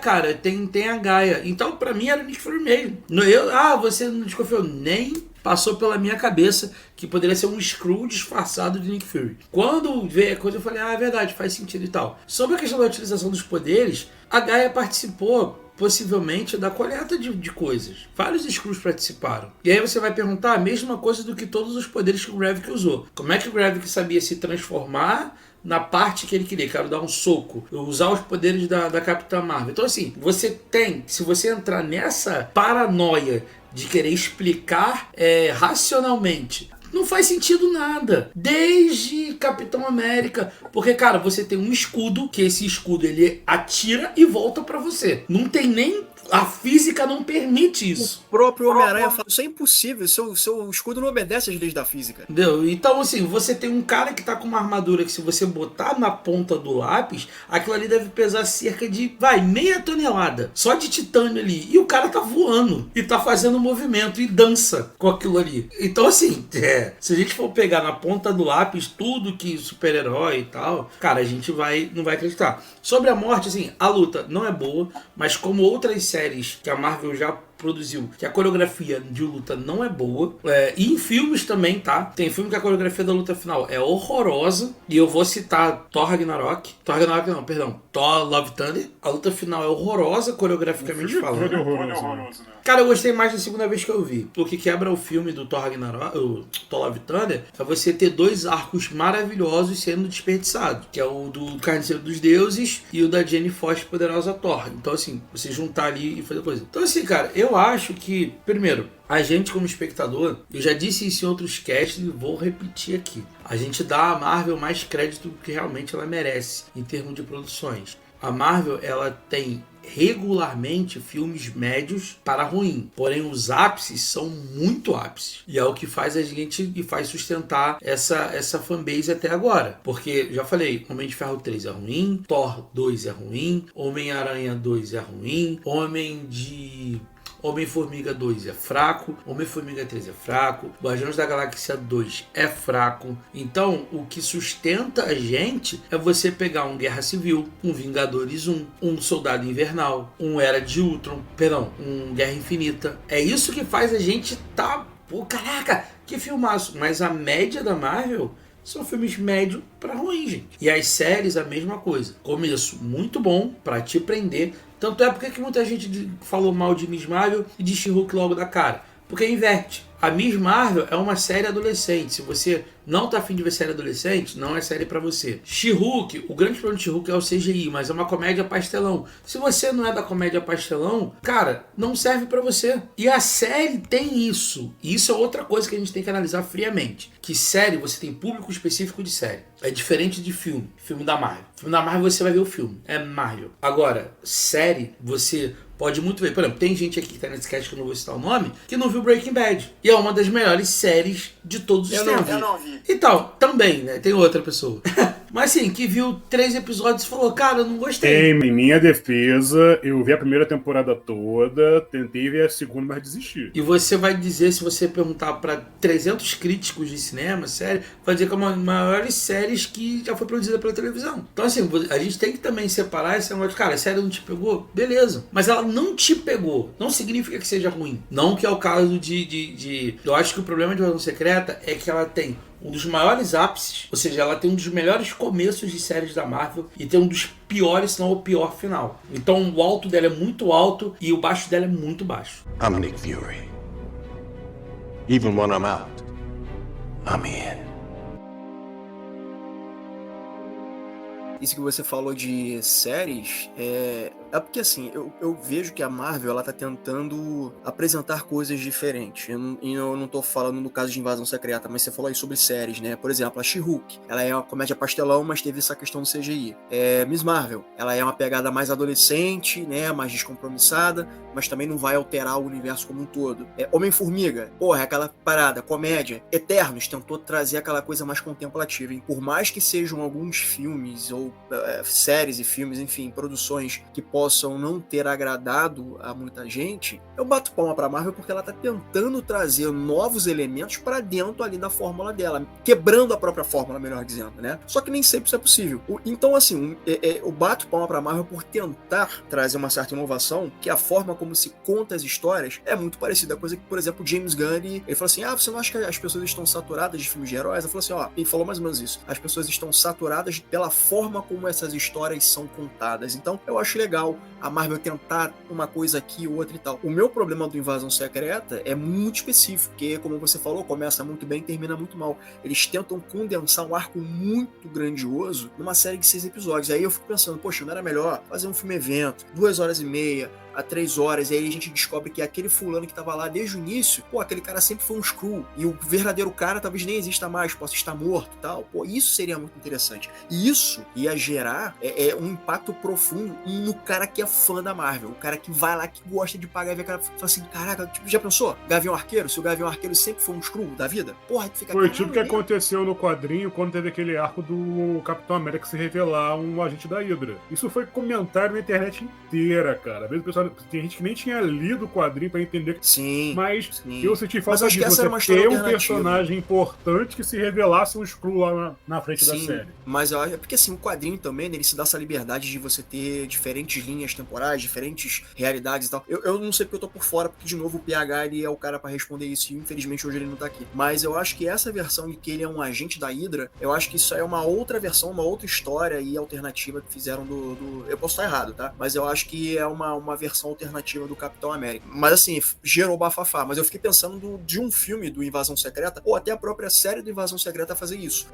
cara, tem a Gaia. Então, pra mim, era o Nick Fury mesmo. Você não desconfiou? Nem passou pela minha cabeça que poderia ser um Skrull disfarçado de Nick Fury. Quando veio a coisa, eu falei, é verdade, faz sentido e tal. Sobre a questão da utilização dos poderes, a Gaia participou possivelmente da coleta de coisas. Vários Skrulls participaram. E aí você vai perguntar a mesma coisa do que todos os poderes que o Gravik usou. Como é que o Gravik sabia se transformar na parte que ele queria, quero dar um soco, usar os poderes da Capitã Marvel. Então assim, se você entrar nessa paranoia de querer explicar racionalmente, não faz sentido nada. Desde Capitão América. Porque, cara, você tem um escudo, que esse escudo ele atira e volta pra você. Não tem nem... A física não permite isso. O próprio Homem-Aranha fala, isso é impossível, seu escudo não obedece às leis da física. Entendeu? Então, assim, você tem um cara que tá com uma armadura que se você botar na ponta do lápis, aquilo ali deve pesar cerca de, meia tonelada. Só de titânio ali. E o cara tá voando. E tá fazendo movimento e dança com aquilo ali. Então, assim, se a gente for pegar na ponta do lápis tudo que super-herói e tal, cara, a gente não vai acreditar. Sobre a morte, assim, a luta não é boa, mas como outras séries que a Marvel já produziu, que a coreografia de luta não é boa, e em filmes também, tá? Tem filme que a coreografia da luta final é horrorosa, e eu vou citar Thor Ragnarok, Thor Love Thunder, a luta final é horrorosa, coreograficamente falando. Cara, eu gostei mais da segunda vez que eu vi. O que quebra o filme do Thor Ragnarok, o Thor Love Thunder, é você ter dois arcos maravilhosos sendo desperdiçados, que é o do Carniceiro dos Deuses e o da Jane Foster Poderosa Thor. Então, assim, você juntar ali e fazer coisa. Então, assim, cara, eu acho que, primeiro, a gente como espectador, eu já disse isso em outros casts e vou repetir aqui. A gente dá à Marvel mais crédito do que realmente ela merece em termos de produções. A Marvel, ela tem regularmente filmes médios para ruim, porém os ápices são muito ápices, e é o que faz a gente e faz sustentar essa fanbase até agora, porque já falei, Homem de Ferro 3 é ruim, Thor 2 é ruim, Homem-Aranha 2 é ruim, Homem-Formiga 2 é fraco, Homem-Formiga 3 é fraco, Guardiões da Galáxia 2 é fraco. Então, o que sustenta a gente é você pegar um Guerra Civil, um Vingadores 1, um Soldado Invernal, um Era de Ultron, um Guerra Infinita. É isso que faz a gente pô, caraca, que filmaço. Mas a média da Marvel são filmes médio pra ruim, gente. E as séries, a mesma coisa. Começo muito bom pra te prender. Tanto é porque que muita gente falou mal de Miss Marvel e de She-Hulk logo da cara. Porque inverte. A Miss Marvel é uma série adolescente. Se você não tá afim de ver série adolescente, não é série pra você. She-Hulk, o grande problema de She-Hulk é o CGI, mas é uma comédia pastelão. Se você não é da comédia pastelão, cara, não serve pra você. E a série tem isso. E isso é outra coisa que a gente tem que analisar friamente. Que série, você tem público específico de série. É diferente de filme. Filme da Marvel. Filme da Marvel você vai ver o filme. É Marvel. Agora, série, você pode muito ver. Por exemplo, tem gente aqui que tá nesse cast que eu não vou citar o nome, que não viu Breaking Bad. E é uma das melhores séries de todos os tempos. Eu não vi. E tal, também, né? Tem outra pessoa. Mas assim, que viu 3 episódios e falou, cara, eu não gostei. Em minha defesa, eu vi a primeira temporada toda, tentei ver a segunda, mas desisti. E você vai dizer, se você perguntar pra 300 críticos de cinema, série, vai dizer que é uma das maiores séries que já foi produzida pela televisão. Então assim, a gente tem que também separar esse negócio de, cara, a série não te pegou? Beleza. Mas ela não te pegou. Não significa que seja ruim. Não que é o caso de... Eu acho que o problema de Invasão Secreta é que ela tem um dos maiores ápices, ou seja, ela tem um dos melhores começos de séries da Marvel e tem um dos piores, se não o pior final. Então o alto dela é muito alto e o baixo dela é muito baixo. I'm Nick Fury. Even when I'm out, I'm in. Isso que você falou de séries, é porque assim, eu vejo que a Marvel, ela tá tentando apresentar coisas diferentes. Eu não tô falando no caso de Invasão Secreta, mas você falou aí sobre séries, né? Por exemplo, a She-Hulk, ela é uma comédia pastelão, mas teve essa questão do CGI. Miss Marvel, ela é uma pegada mais adolescente, né? Mais descompromissada, mas também não vai alterar o universo como um todo. Homem-Formiga, porra, é aquela parada, comédia. Eternos tentou trazer aquela coisa mais contemplativa, hein? Por mais que sejam alguns filmes ou séries e filmes, enfim, produções que possam não ter agradado a muita gente, eu bato palma pra Marvel porque ela tá tentando trazer novos elementos pra dentro ali da fórmula dela, quebrando a própria fórmula, melhor dizendo, né? Só que nem sempre isso é possível. Então, assim, eu bato palma pra Marvel por tentar trazer uma certa inovação, que a forma como se conta as histórias é muito parecida. A coisa que, por exemplo, James Gunn, ele falou assim, você não acha que as pessoas estão saturadas de filmes de heróis? Ele falou assim, ele falou mais ou menos isso. As pessoas estão saturadas pela forma como essas histórias são contadas. Então, eu acho legal a Marvel tentar uma coisa aqui, outra e tal. O meu problema do Invasão Secreta é muito específico, porque, como você falou, começa muito bem e termina muito mal. Eles tentam condensar um arco muito grandioso numa série de 6 episódios. Aí eu fico pensando, poxa, não era melhor fazer um filme-evento, 2h30, a 3 horas, e aí a gente descobre que aquele fulano que tava lá desde o início, aquele cara sempre foi um Skrull, e o verdadeiro cara talvez nem exista mais, possa estar morto e tal. Isso seria muito interessante. E isso ia gerar um impacto profundo no cara que é fã da Marvel, o cara que vai lá, que gosta de pagar e ver, cara fala assim, caraca, tipo, já pensou? Gavião Arqueiro? Se o Gavião Arqueiro sempre foi um Skrull da vida? Porra, tu fica... Foi tipo o que aconteceu no quadrinho quando teve aquele arco do Capitão América se revelar um agente da Hydra. Isso foi comentário na internet inteira, cara. Às vezes o pessoal, tem gente que nem tinha lido o quadrinho pra entender. Sim. Mas eu senti falta de você ter um personagem importante que se revelasse um Skrull lá na frente da série. Mas eu acho, porque assim, o quadrinho também, ele se dá essa liberdade de você ter diferentes linhas temporais, diferentes realidades e tal. Eu não sei porque eu tô por fora, porque de novo o PH, ele é o cara pra responder isso e infelizmente hoje ele não tá aqui. Mas eu acho que essa versão de que ele é um agente da Hydra, eu acho que isso é uma outra versão, uma outra história e alternativa que fizeram do... Eu posso estar errado, tá? Mas eu acho que é uma versão alternativa do Capitão América. Mas assim, gerou bafafá. Mas eu fiquei pensando de um filme do Invasão Secreta, ou até a própria série do Invasão Secreta fazer isso.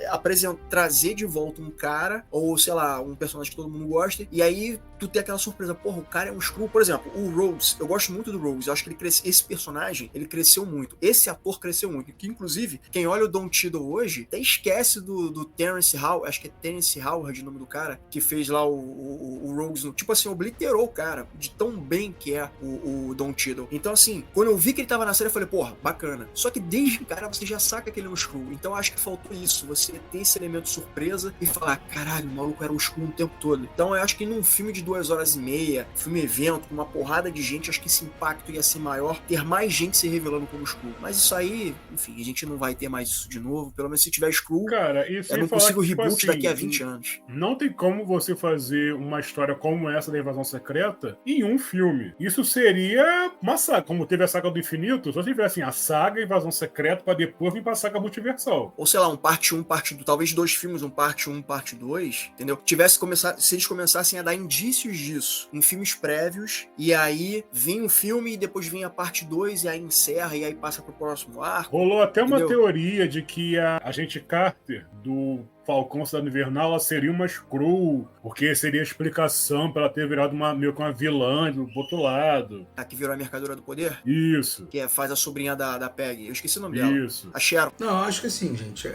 Trazer de volta um cara, ou sei lá, um personagem que todo mundo gosta, e aí tu tem aquela surpresa, porra, o cara é um Skrull. Por exemplo, o Rhodes, eu gosto muito do Rhodes, eu acho que esse personagem, ele cresceu muito. Esse ator cresceu muito. Que inclusive, quem olha o Don Cheadle hoje, até esquece do Terrence Howard, acho que é Terrence Howard o nome do cara, que fez lá o Rhodes, tipo assim, obliterou o cara, de tão bem que é o Don Cheadle. Então assim, quando eu vi que ele tava na série, eu falei, porra, bacana. Só que desde cara você já saca que ele é um Skrull. Então eu acho que faltou isso, você ter esse elemento de surpresa e falar, caralho, o maluco era um Skrull o tempo todo. Então eu acho que num filme de 2h30, filme-evento, com uma porrada de gente, acho que esse impacto ia ser maior, ter mais gente se revelando como Skrull. Mas isso aí, enfim, a gente não vai ter mais isso de novo. Pelo menos se tiver Skrull, cara, isso eu não consigo reboot assim, daqui a 20 anos. Não tem como você fazer uma história como essa da Invasão Secreta em um filme. Isso seria uma saga, como teve a saga do infinito, só se tivesse assim, a saga Invasão Secreta pra depois vir pra saga multiversal. Ou sei lá, um parte 1, parte 2, talvez 2 filmes, um parte 1, parte 2, entendeu? Se eles começassem a dar indícios indícios disso em filmes prévios, e aí vem um filme e depois vem a parte 2 e aí encerra e aí passa pro próximo arco. Rolou até uma Entendeu? teoria de que a agente Carter do Falcão Soldado Invernal, ela seria uma Skrull, porque seria a explicação pra ela ter virado meio que uma vilã do outro lado. A que virou a Mercadora do Poder, Isso, que faz a sobrinha da Peggy. Eu esqueci o nome dela. isso. A Sharon. Não, eu acho que assim, gente,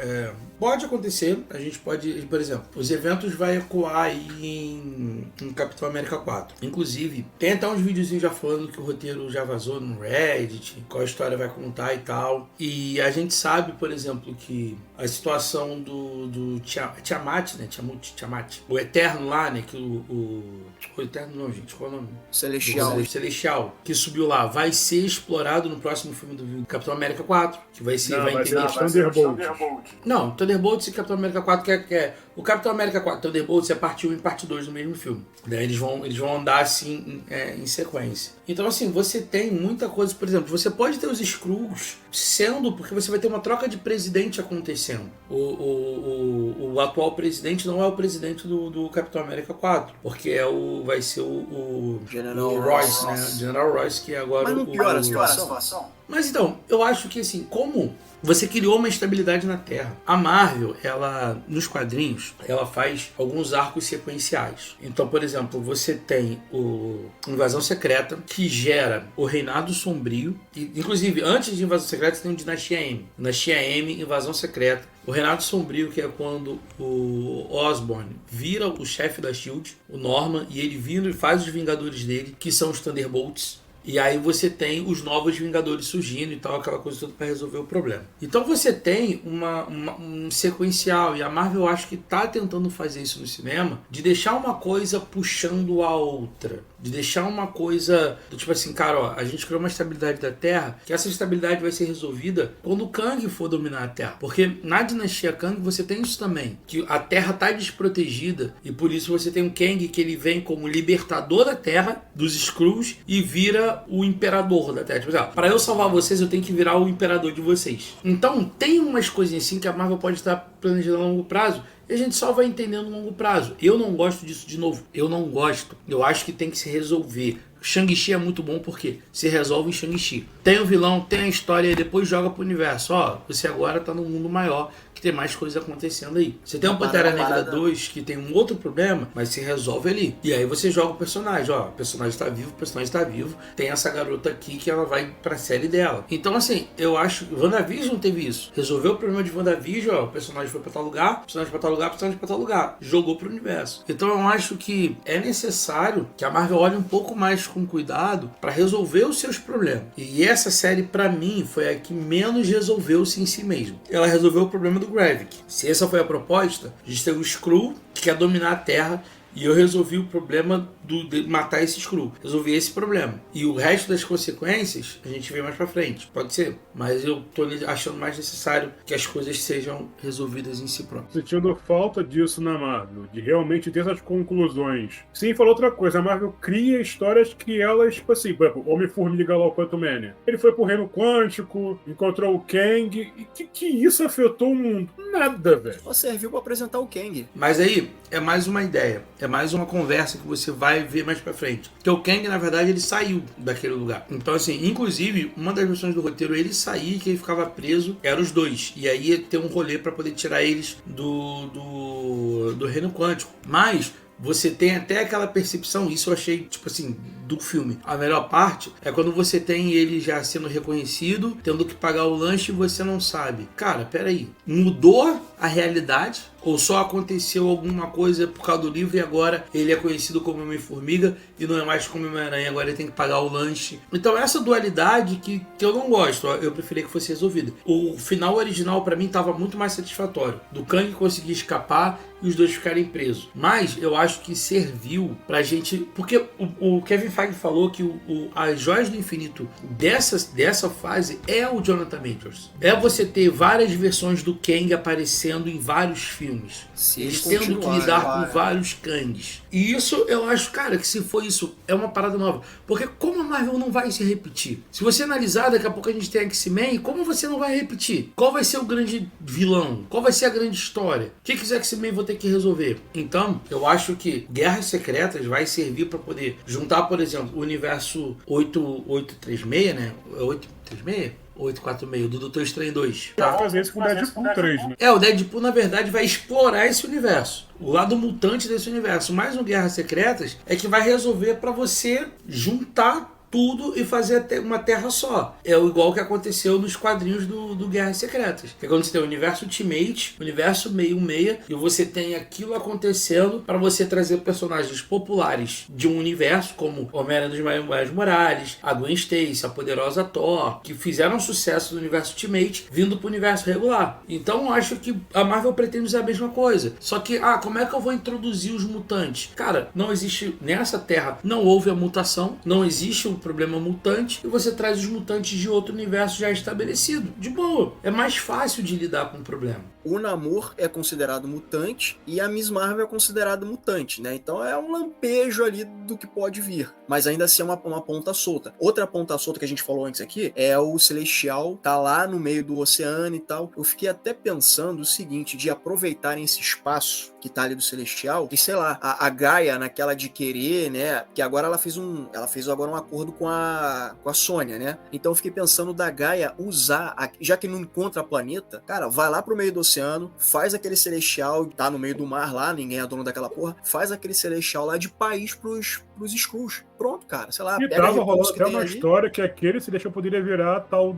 pode acontecer, a gente pode, por exemplo, os eventos vai ecoar aí em Capitão América 4. Inclusive, tem até uns videozinhos já falando que o roteiro já vazou no Reddit, qual a história vai contar e tal. E a gente sabe, por exemplo, que a situação do Tiamat, né? Tiamat. O Eterno lá, né? Que o Eterno não, gente, qual é o nome? Celestial. Celestial, que subiu lá, vai ser explorado no próximo filme do Capitão América 4, que vai ser... Não, vai ser entender- os Thunderbolts. Não, Thunderbolts e Capitão América 4 que é... O Capitão América 4 e Thunderbolts é parte 1 e parte 2 do mesmo filme. Daí eles vão andar assim em sequência. Então assim, você tem muita coisa, por exemplo, você pode ter os Skrulls sendo, porque você vai ter uma troca de presidente acontecendo. O atual presidente não é o presidente do Capitão América 4, porque vai ser o General Royce, Ross. né? General Royce, que é agora Mas não piora a situação. Mas então, eu acho que assim, como você criou uma estabilidade na Terra. A Marvel, ela, nos quadrinhos, ela faz alguns arcos sequenciais. Então, por exemplo, você tem o Invasão Secreta, que gera o Reinado Sombrio. E, inclusive, antes de Invasão Secreta, você tem o Dinastia M. Dinastia M, Invasão Secreta. O Reinado Sombrio, que é quando o Osborn vira o chefe da SHIELD, o Norman, e ele vira e faz os Vingadores dele, que são os Thunderbolts. E aí você tem os novos Vingadores surgindo e tal, aquela coisa toda para resolver o problema. Então você tem um sequencial, e a Marvel eu acho que tá tentando fazer isso no cinema, de deixar uma coisa puxando a outra. De deixar uma coisa do tipo assim, cara, ó, a gente criou uma estabilidade da Terra, que essa estabilidade vai ser resolvida quando o Kang for dominar a Terra. Porque na dinastia Kang você tem isso também, que a Terra tá desprotegida, e por isso você tem o Kang, que ele vem como libertador da Terra, dos Skrulls, e vira o imperador da Terra. Tipo assim, para eu salvar vocês, eu tenho que virar o imperador de vocês. Então tem umas coisinhas assim que a Marvel pode estar planejando a longo prazo, e a gente só vai entendendo no longo prazo. Eu não gosto disso de novo. Eu não gosto. Eu acho que tem que se resolver. Shang-Chi é muito bom porque se resolve em Shang-Chi. Tem o vilão, tem a história e depois joga pro universo. Ó, você agora tá num mundo maior que tem mais coisas acontecendo aí. Você tem o Pantera Negra 2 que tem um outro problema, mas se resolve ali. E aí você joga o personagem. Ó, o personagem tá vivo, o personagem tá vivo. Tem essa garota aqui que ela vai pra série dela. Então assim, eu acho que WandaVision teve isso. Resolveu o problema de WandaVision, ó, o personagem foi pra tal lugar, o personagem pra tal lugar, o personagem pra tal lugar. Jogou pro universo. Então eu acho que é necessário que a Marvel olhe um pouco mais com cuidado para resolver os seus problemas. E essa série, para mim, foi a que menos resolveu-se em si mesmo. Ela resolveu o problema do Gravik. Se essa foi a proposta, a gente tem o Skrull, que quer dominar a Terra, e eu resolvi o problema de matar esse Skrull. Resolvi esse problema. E o resto das consequências a gente vê mais pra frente. Pode ser. Mas eu tô achando mais necessário que as coisas sejam resolvidas em si próprias. Sentindo falta disso na Marvel, de realmente ter essas conclusões. Sim, falou outra coisa, a Marvel cria histórias que elas, tipo assim, por exemplo, Homem-Formiga lá, o Quantumania. Ele foi pro Reino Quântico, encontrou o Kang, e que isso afetou o mundo? Nada, velho. Só serviu pra apresentar o Kang. Mas aí, é mais uma ideia. É mais uma conversa que você vai ver mais pra frente. Porque o Kang, na verdade, ele saiu daquele lugar. Então, assim, inclusive, uma das versões do roteiro, ele saía e que ele ficava preso, eram os dois. E aí ia ter um rolê pra poder tirar eles do Reino Quântico. Mas você tem até aquela percepção, isso eu achei, tipo assim, do filme. A melhor parte é quando você tem ele já sendo reconhecido, tendo que pagar o lanche e você não sabe. Cara, peraí, mudou a realidade? Ou só aconteceu alguma coisa por causa do livro e agora ele é conhecido como Homem-Formiga e não é mais como Homem-Aranha, agora ele tem que pagar o lanche. Então essa dualidade que eu não gosto, eu preferia que fosse resolvida. O final original pra mim tava muito mais satisfatório. Do Kang conseguir escapar e os dois ficarem presos. Mas eu acho que serviu pra gente... Porque o Kevin Feige Feige falou que as Joias do Infinito dessa fase é o Jonathan Majors. É você ter várias versões do Kang aparecendo em vários filmes. Eles tendo que lidar com vários Kangs. E isso eu acho, cara, que se for isso, é uma parada nova. Porque como a Marvel não vai se repetir? Se você analisar, daqui a pouco a gente tem X-Men, como você não vai repetir? Qual vai ser o grande vilão? Qual vai ser a grande história? O que os X-Men vão ter que resolver? Então, eu acho que Guerras Secretas vai servir para poder juntar, por exemplo, o universo 836, né? 836? 846, do Doutor Estranho 2. Vai fazer isso com o Deadpool 3, né? O Deadpool, na verdade, vai explorar esse universo. O lado mutante desse universo. Mas o Guerras Secretas é que vai resolver para você juntar tudo e fazer até uma terra só. É igual que aconteceu nos quadrinhos do Guerras Secretas. Que é quando você tem o universo Ultimate, o universo 616, e você tem aquilo acontecendo para você trazer personagens populares de um universo, como Homem-Aranha dos Miles Morales, a Gwen Stacy, a poderosa Thor, que fizeram sucesso no universo Ultimate, vindo pro universo regular. Então eu acho que a Marvel pretende usar a mesma coisa. Só que, como é que eu vou introduzir os mutantes? Cara, não existe, nessa terra, não houve a mutação, não existe o problema mutante, e você traz os mutantes de outro universo já estabelecido. De boa. É mais fácil de lidar com o problema. O Namor é considerado mutante e a Miss Marvel é considerada mutante, né? Então é um lampejo ali do que pode vir. Mas ainda assim é uma ponta solta. Outra ponta solta que a gente falou antes aqui é o Celestial, tá lá no meio do oceano e tal. Eu fiquei até pensando o seguinte, de aproveitarem esse espaço que tá ali do Celestial, e sei lá, a Gaia naquela de querer, né? Que agora ela fez agora um acordo com a Sônia, né? Então eu fiquei pensando da Gaia usar, já que não encontra planeta, cara, vai lá pro meio do oceano, faz aquele Celestial, tá no meio do mar lá, ninguém é dono daquela porra, faz aquele Celestial lá de país pros Skrulls. Pronto, cara, sei lá. E tava rolando até uma história que aquele Celestial poderia virar tal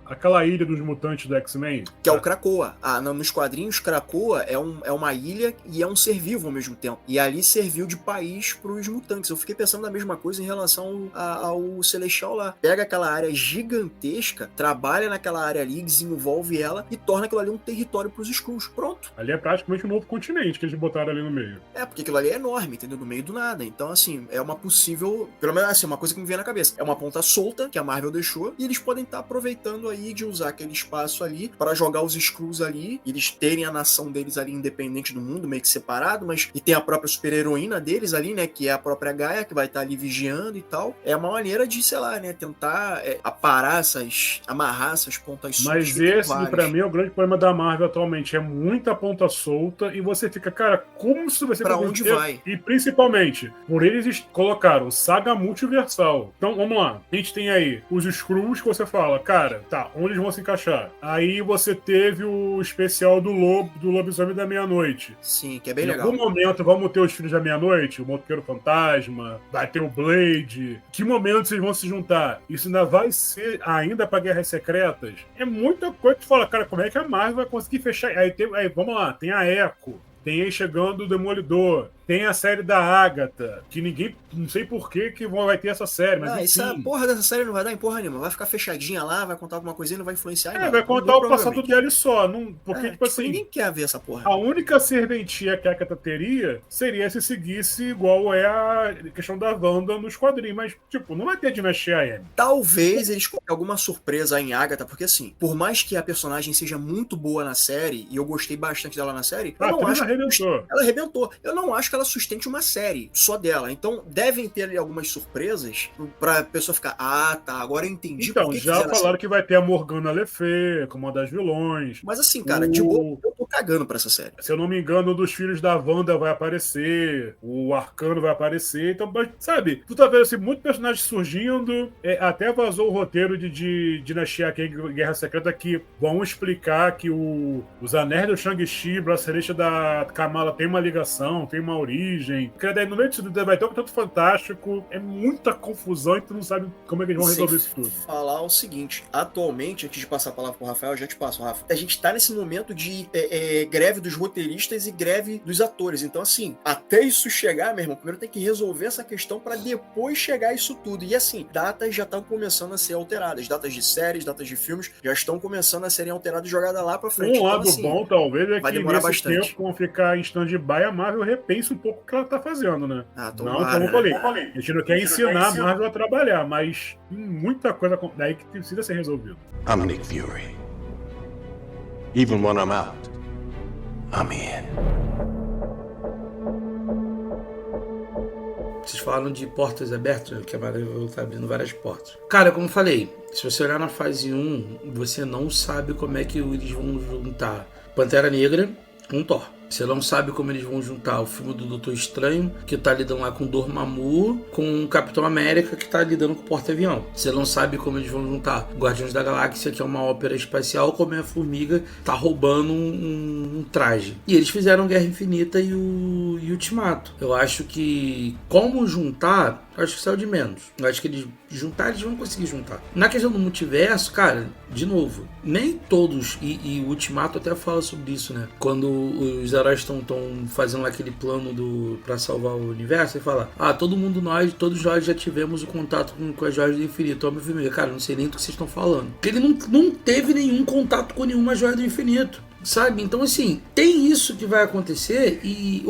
aquela ilha dos mutantes do X-Men. Que é o Krakoa. Nos quadrinhos, Krakoa é uma ilha e é um ser vivo ao mesmo tempo. E ali serviu de país pros mutantes. Eu fiquei pensando na mesma coisa em relação ao Celestial lá. Pega aquela área gigantesca, trabalha naquela área ali, desenvolve ela e torna aquilo ali um território pros Skrulls. Pronto. Ali é praticamente um novo continente que eles botaram ali no meio. Porque aquilo ali é enorme, entendeu? No meio do nada. Então, assim, é uma possível, pelo menos assim, uma coisa que me vem na cabeça. É uma ponta solta que a Marvel deixou e eles podem estar aproveitando aí de usar aquele espaço ali para jogar os Skrulls ali, e eles terem a nação deles ali independente do mundo, meio que separado, mas e tem a própria super-heroína deles ali, né, que é a própria Gaia, que vai estar ali vigiando e tal. É uma maneira de, sei lá, né, tentar amarrar essas pontas soltas. Mas esse, pra mim, é o grande problema da Marvel atualmente. É muita ponta solta e você fica, cara, como isso vai ser pra onde vai? E principalmente, por eles colocaram Saga Multiversal. Então, vamos lá. A gente tem aí os Skrulls que você fala, cara, tá, onde eles vão se encaixar? Aí você teve o especial do Lobisomem da Meia-Noite. Sim, que é bem legal. Em algum momento vamos ter os Filhos da Meia-Noite, o Motoqueiro Fantasma, vai ter o Blade. Que momento vocês vão se juntar? Isso ainda vai ser ainda pra Guerras Secretas? É muita coisa que tu fala, cara, como é que a Marvel vai conseguir fechar? Aí vamos lá, tem a Echo. Tem aí chegando o Demolidor. Tem a série da Agatha, que ninguém, não sei por que vai ter essa série, mas enfim. Essa porra dessa série não vai dar em porra nenhuma. Vai ficar fechadinha lá, vai contar alguma coisinha, não vai influenciar em nada. Vai contar o passado dele só. Porque, tipo assim, ninguém quer ver essa porra. A única serventia que a Agatha teria seria se seguisse igual é a questão da Wanda nos quadrinhos. Mas, tipo, não vai ter dinastia AM. Talvez eles coloquem alguma surpresa em Agatha, porque assim, por mais que a personagem seja muito boa na série, e eu gostei bastante dela na série, ela arrebentou. Eu não acho que ela sustente uma série só dela. Então, devem ter ali algumas surpresas pra pessoa ficar, tá, agora eu entendi. Então, já falaram que vai ter a Morgana Le Fay como uma das vilões. Mas assim, cara, de boa, eu tô cagando pra essa série. Se eu não me engano, um dos filhos da Wanda vai aparecer, o Arcano vai aparecer. Então, sabe, tu tá vendo assim, muitos personagens surgindo, até vazou o roteiro de Dinastia Kang, Guerra Secreta, que vão explicar que os anéis do Shang-Chi, bracelete da Kamala tem uma ligação, tem uma origem. Porque daí no meio disso tudo vai ter um tanto fantástico, é muita confusão e tu não sabe como é que eles vão resolver isso tudo. Falar o seguinte, atualmente, antes de passar a palavra pro Rafael, eu já te passo, Rafa. A gente tá nesse momento de greve dos roteiristas e greve dos atores. Então, assim, até isso chegar, meu irmão, primeiro tem que resolver essa questão para depois chegar a isso tudo. E assim, datas já estão começando a ser alteradas. Datas de séries, datas de filmes já estão começando a serem alteradas e jogadas lá para frente. Um lado então, assim, bom, talvez, é vai que demorar nesse bastante. tempo vão ficar em stand-by, a Marvel repense um pouco o que ela tá fazendo, né? Ah, Não, tomara, como eu né? falei, a gente não quer ensinar a Marvel a trabalhar, mas tem muita coisa daí que precisa ser resolvido. I'm Nick Fury. Even when I'm out, I'm in. Vocês falaram de portas abertas, que a Marvel tá abrindo várias portas. Cara, como eu falei, se você olhar na fase 1, você não sabe como é que eles vão juntar Pantera Negra com Thor. Você não sabe como eles vão juntar o filme do Doutor Estranho, que tá lidando lá com Dormammu, com o Capitão América, que tá lidando com o Porta-Avião. Você não sabe como eles vão juntar Guardiões da Galáxia, que é uma ópera espacial, como a Formiga tá roubando um traje. E eles fizeram Guerra Infinita e o Ultimato. Eu acho que como juntar, eu acho que saiu de menos. Eu acho que eles vão conseguir juntar. Na questão do multiverso, cara, de novo, nem todos, e o Ultimato até fala sobre isso, né? Quando os heróis estão fazendo aquele plano pra salvar o universo, ele fala, todos nós já tivemos o contato com as joias do infinito. Homem Vermelho, cara, não sei nem do que vocês estão falando. Porque ele não teve nenhum contato com nenhuma joia do infinito. Sabe? Então, assim, tem isso que vai acontecer e...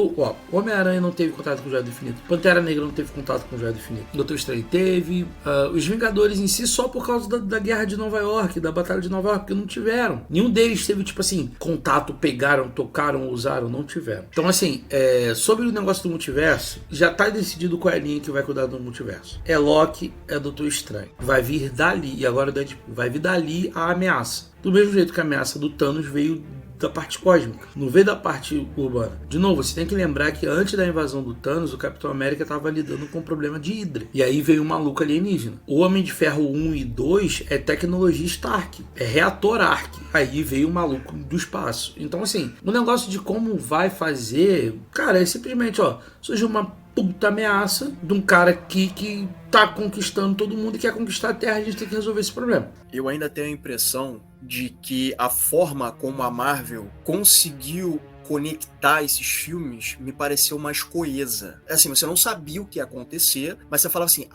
Homem-Aranha não teve contato com o Joia do Infinito. Pantera Negra não teve contato com o Joia do Infinito. Doutor Estranho teve. Os Vingadores em si, só por causa da Guerra de Nova York, da Batalha de Nova York, porque não tiveram. Nenhum deles teve, tipo assim, contato, pegaram, tocaram, usaram, não tiveram. Então, assim, sobre o negócio do multiverso, já tá decidido qual é a linha que vai cuidar do multiverso. É Loki, é Doutor Estranho. Vai vir dali, e agora vai vir dali a ameaça. Do mesmo jeito que a ameaça do Thanos veio da parte cósmica, não veio da parte urbana. De novo, você tem que lembrar que antes da invasão do Thanos, o Capitão América estava lidando com o problema de Hydra. E aí veio um maluco alienígena. O Homem de Ferro 1 e 2 é tecnologia Stark, é reator Ark. Aí veio o maluco do espaço. Então, assim, o negócio de como vai fazer, cara, é simplesmente, surgiu uma puta ameaça de um cara que tá conquistando todo mundo e quer conquistar a Terra. A gente tem que resolver esse problema. Eu ainda tenho a impressão de que a forma como a Marvel conseguiu conectar esses filmes me pareceu mais coesa. Assim, você não sabia o que ia acontecer, mas você falava assim,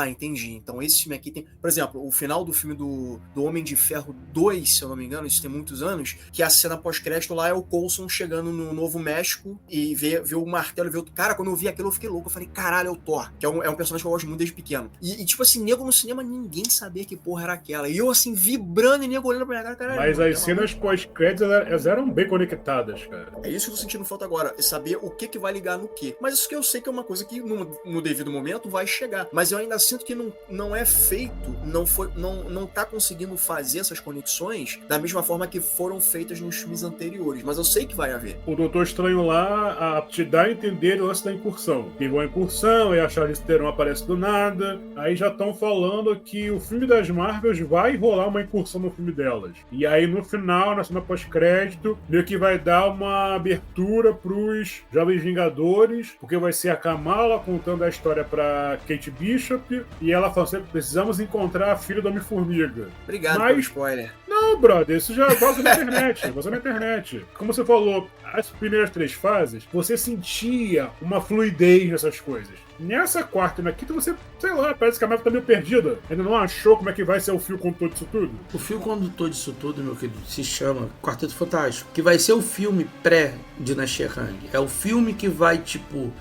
entendi. Então esse filme aqui tem... Por exemplo, o final do filme do Homem de Ferro 2, se eu não me engano, isso tem muitos anos, que a cena pós-crédito lá é o Coulson chegando no Novo México e vê o martelo, vê o... Cara, quando eu vi aquilo eu fiquei louco. Eu falei, caralho, é o Thor. Que é um personagem que eu gosto muito desde pequeno. E tipo assim, nego no cinema, ninguém sabia que porra era aquela. E eu assim, vibrando e nego olhando pra minha cara, caralho. Mas as cenas pós-créditos, elas eram bem conectadas, cara. É isso que eu tô sentindo falta agora, é saber o que vai ligar no que. Mas isso que eu sei que é uma coisa que no devido momento vai chegar. Mas eu ainda sinto que não é feito, não tá conseguindo fazer essas conexões da mesma forma que foram feitas nos filmes anteriores. Mas eu sei que vai haver. O Doutor Estranho lá te dá a entender o lance da incursão. Pegou a incursão, e a Charlize Theron aparece do nada. Aí já estão falando que o filme das Marvels vai rolar uma incursão no filme delas. E aí no final, na cena pós-crédito, meio que vai dar uma abertura pros Jovens Vingadores, porque vai ser a Kamala contando a história pra Kate Bishop, e ela falando assim, precisamos encontrar a filha do Homem-Formiga. Obrigado pelo spoiler. Não, brother, isso já vaza na internet. Como você falou, as primeiras 3 fases, você sentia uma fluidez nessas coisas. Nessa quarta e na quinta, você, sei lá, parece que a Marvel tá meio perdida. Ainda não achou como é que vai ser o fio condutor disso tudo? O fio condutor disso tudo, meu querido, se chama Quarteto Fantástico, que vai ser o filme pré-Dinastia Kang. É o filme que vai, tipo...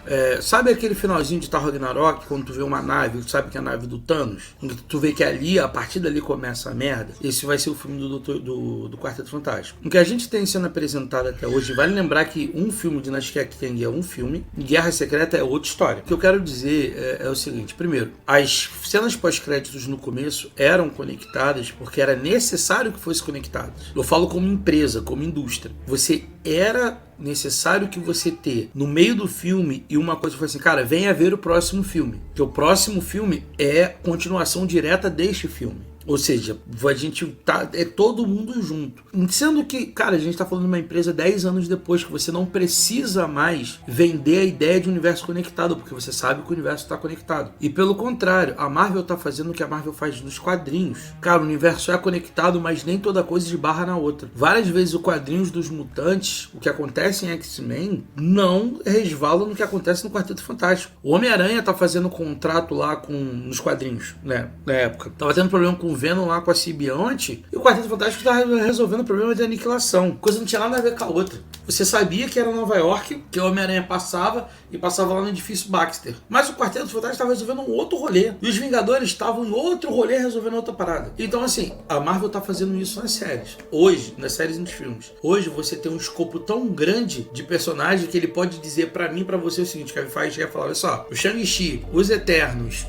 sabe aquele finalzinho de Thor Ragnarok, quando tu vê uma nave, tu sabe que é a nave do Thanos? Tu vê que ali, a partir dali começa a merda. Esse vai ser o filme do Quarteto Fantástico. O que a gente tem sendo apresentado até hoje, vale lembrar que um filme, Dinastia Kang, é um filme, Guerra Secreta é outra história. O que eu quero dizer é o seguinte: primeiro, as cenas pós-créditos no começo eram conectadas porque era necessário que fossem conectadas. Eu falo como empresa, como indústria. Era necessário que você ter no meio do filme e uma coisa foi assim, cara, venha ver o próximo filme. Que o próximo filme é continuação direta deste filme. Ou seja, a gente é todo mundo junto. Sendo que, cara, a gente tá falando de uma empresa 10 anos depois, que você não precisa mais vender a ideia de universo conectado, porque você sabe que o universo está conectado. E pelo contrário, a Marvel tá fazendo o que a Marvel faz nos quadrinhos. Cara, o universo é conectado, mas nem toda coisa esbarra na outra. Várias vezes os quadrinhos dos mutantes, o que acontece em X-Men, não resvala no que acontece no Quarteto Fantástico. O Homem-Aranha tá fazendo contrato lá nos quadrinhos, né, na época. Tava tendo problema com o Venom lá com a simbionte, e o Quarteto Fantástico tá resolvendo o problema de aniquilação. Coisa não tinha nada a ver com a outra. Você sabia que era Nova York, que o Homem-Aranha passava lá no edifício Baxter. Mas o Quarteto Fantástico estava resolvendo um outro rolê. E os Vingadores estavam em outro rolê resolvendo outra parada. Então, assim, a Marvel tá fazendo isso nas séries. Hoje, nas séries e nos filmes. Hoje você tem um escopo tão grande de personagem que ele pode dizer pra mim e pra você o seguinte, que a Feige quer falar, olha só, o Shang-Chi, os Eternos,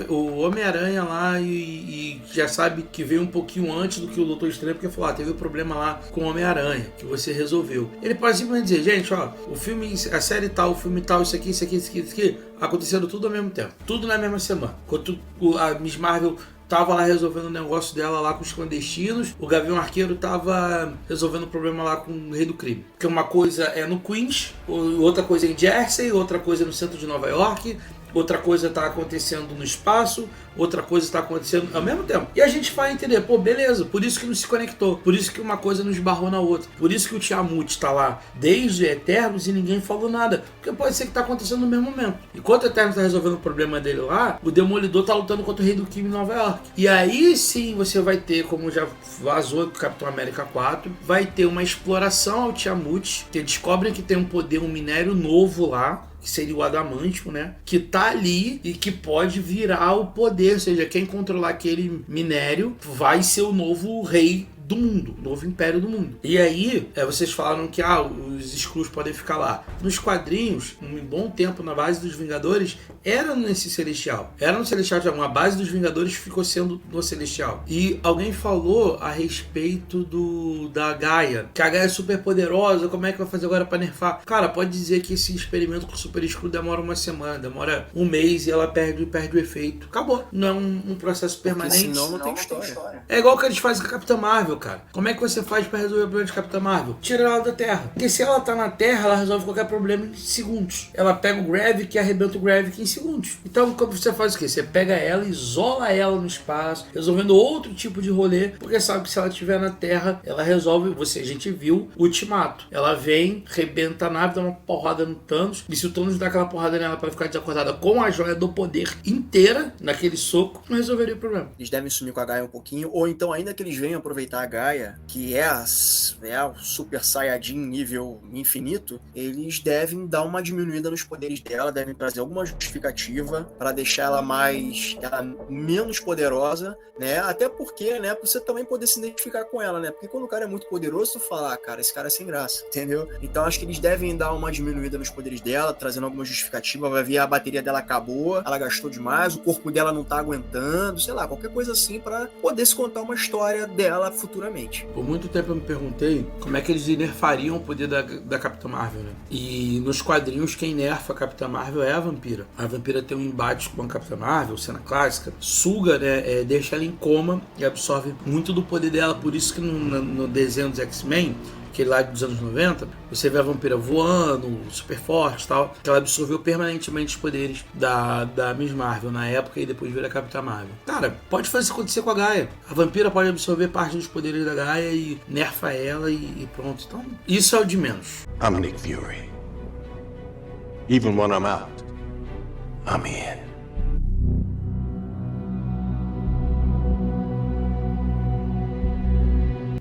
o Homem-Aranha lá e já sabe que veio um pouquinho antes do que o Doutor Estranho, porque falou, teve um problema lá com o Homem-Aranha, que você resolveu. Ele pode simplesmente dizer, gente, ó, o filme, a série tal, o filme tal, isso aqui, acontecendo tudo ao mesmo tempo. Tudo na mesma semana. Enquanto a Miss Marvel tava lá resolvendo o negócio dela lá com os clandestinos, o Gavião Arqueiro tava resolvendo o problema lá com o Rei do Crime. Porque uma coisa é no Queens, outra coisa é em Jersey, outra coisa é no centro de Nova York, outra coisa está acontecendo no espaço, outra coisa está acontecendo ao mesmo tempo. E a gente vai entender, pô, beleza, por isso que não se conectou, por isso que uma coisa não esbarrou na outra, por isso que o Tiamut está lá desde Eternos e ninguém falou nada, porque pode ser que está acontecendo no mesmo momento. Enquanto o Eternos está resolvendo o problema dele lá, o Demolidor está lutando contra o Rei do Crime em Nova York. E aí sim você vai ter, como já vazou do Capitão América 4, vai ter uma exploração ao Tiamut, que descobrem que tem um poder, um minério novo lá, que seria o adamantium, né? Que tá ali e que pode virar o poder, ou seja, quem controlar aquele minério vai ser o novo rei do mundo, o novo império do mundo. E aí, vocês falaram que os Skrulls podem ficar lá. Nos quadrinhos, um bom tempo na base dos Vingadores, era nesse Celestial. Era no Celestial, a base dos Vingadores ficou sendo no Celestial. E alguém falou a respeito da Gaia, que a Gaia é super poderosa, como é que vai fazer agora pra nerfar? Cara, pode dizer que esse experimento com o Super Skrull demora uma semana, demora um mês e ela perde o efeito. Acabou. Não é um processo permanente. Porque senão não tem história. É igual que eles fazem com a Capitã Marvel, cara. Como é que você faz pra resolver o problema de Capitã Marvel? Tira ela da Terra. Porque se ela tá na Terra, ela resolve qualquer problema em segundos. Ela pega o Gravik e arrebenta o Gravik em segundos. Então, como você faz o quê? Você pega ela, isola ela no espaço, resolvendo outro tipo de rolê, porque sabe que se ela estiver na Terra, ela resolve. A gente viu o Ultimato. Ela vem, rebenta a nave, dá uma porrada no Thanos, e se o Thanos dá aquela porrada nela pra ficar desacordada com a joia do poder inteira, naquele soco, não resolveria o problema. Eles devem sumir com a Gaia um pouquinho, ou então ainda que eles venham aproveitar a Gaia, que é o Super Saiyajin nível infinito, eles devem dar uma diminuída nos poderes dela, devem trazer alguma justificativa para deixar ela menos poderosa, né? Até porque, né, pra você também poder se identificar com ela, né? Porque quando o cara é muito poderoso, tu fala, cara, esse cara é sem graça, entendeu? Então acho que eles devem dar uma diminuída nos poderes dela, trazendo alguma justificativa, vai ver a bateria dela acabou, ela gastou demais, o corpo dela não tá aguentando, sei lá, qualquer coisa assim para poder se contar uma história dela futuramente. Por muito tempo eu me perguntei como é que eles nerfariam o poder da Capitã Marvel, né? E nos quadrinhos quem nerfa a Capitã Marvel é a Vampira. A Vampira tem um embate com a Capitã Marvel, cena clássica, suga, né, deixa ela em coma e absorve muito do poder dela, por isso que no desenho dos X-Men, aquele lá dos anos 90, você vê a Vampira voando, super forte e tal, que ela absorveu permanentemente os poderes da Miss Marvel na época e depois vira a Capitã Marvel. Cara, pode fazer isso acontecer com a Gaia. A Vampira pode absorver parte dos poderes da Gaia e nerfa ela e pronto. Então, isso é o de menos. I'm Nick Fury. Even when I'm out, I'm in.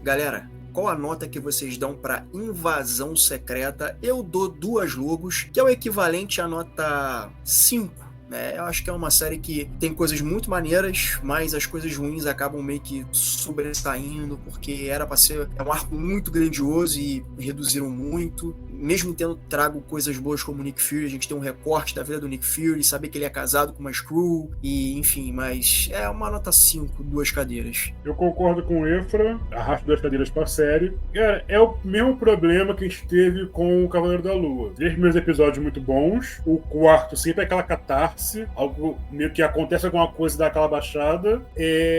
Galera, qual a nota que vocês dão para Invasão Secreta? Eu dou 2 logos, que é o equivalente à nota 5. Eu acho que é uma série que tem coisas muito maneiras, mas as coisas ruins acabam meio que sobressaindo, porque era para ser um arco muito grandioso e reduziram muito. mesmo tendo trago coisas boas como o Nick Fury, a gente tem um recorte da vida do Nick Fury, saber que ele é casado com uma Skrull, e enfim, mas é uma nota 5, 2 cadeiras. Eu concordo com o Efra, arrasto 2 cadeiras pra série. Cara, é o mesmo problema que a gente teve com o Cavaleiro da Lua. 3 primeiros episódios muito bons, o quarto sempre é aquela catarse, algo meio que acontece alguma coisa, dá aquela baixada.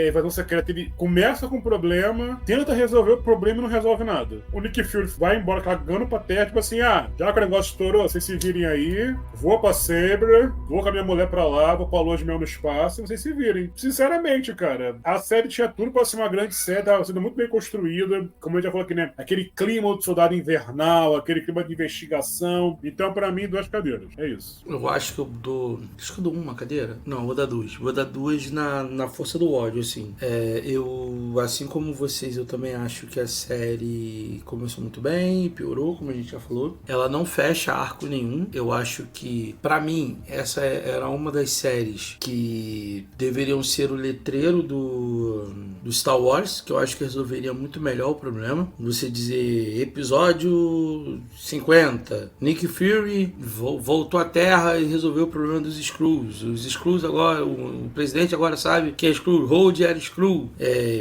Invasão Secreta, ele começa com um problema, tenta resolver o problema e não resolve nada. O Nick Fury vai embora cagando pra terra, tipo assim, já que o negócio estourou, vocês se virem aí, vou pra Sabre, vou com a minha mulher pra lá, vou pra lua de mel no espaço, e vocês se virem. Sinceramente, cara, a série tinha tudo pra ser uma grande série, tava sendo muito bem construída, como eu já falei aqui, né? Aquele clima do Soldado Invernal, aquele clima de investigação. Então, pra mim, 2 cadeiras. É isso. Eu acho que eu dou. Acho que eu dou uma cadeira? Não, vou dar 2. Vou dar 2 na força do ódio, assim. Eu, assim como vocês, eu também acho que a série começou muito bem, piorou, como a gente já falou. Ela não fecha arco nenhum. Eu acho que, pra mim, essa era uma das séries que deveriam ser o letreiro do Star Wars, que eu acho que resolveria muito melhor o problema. Você dizer episódio 50, Nick Fury voltou à Terra e resolveu o problema dos Skrulls. Os Skrulls agora, o presidente agora sabe que é Skrull, Hold era Skrull.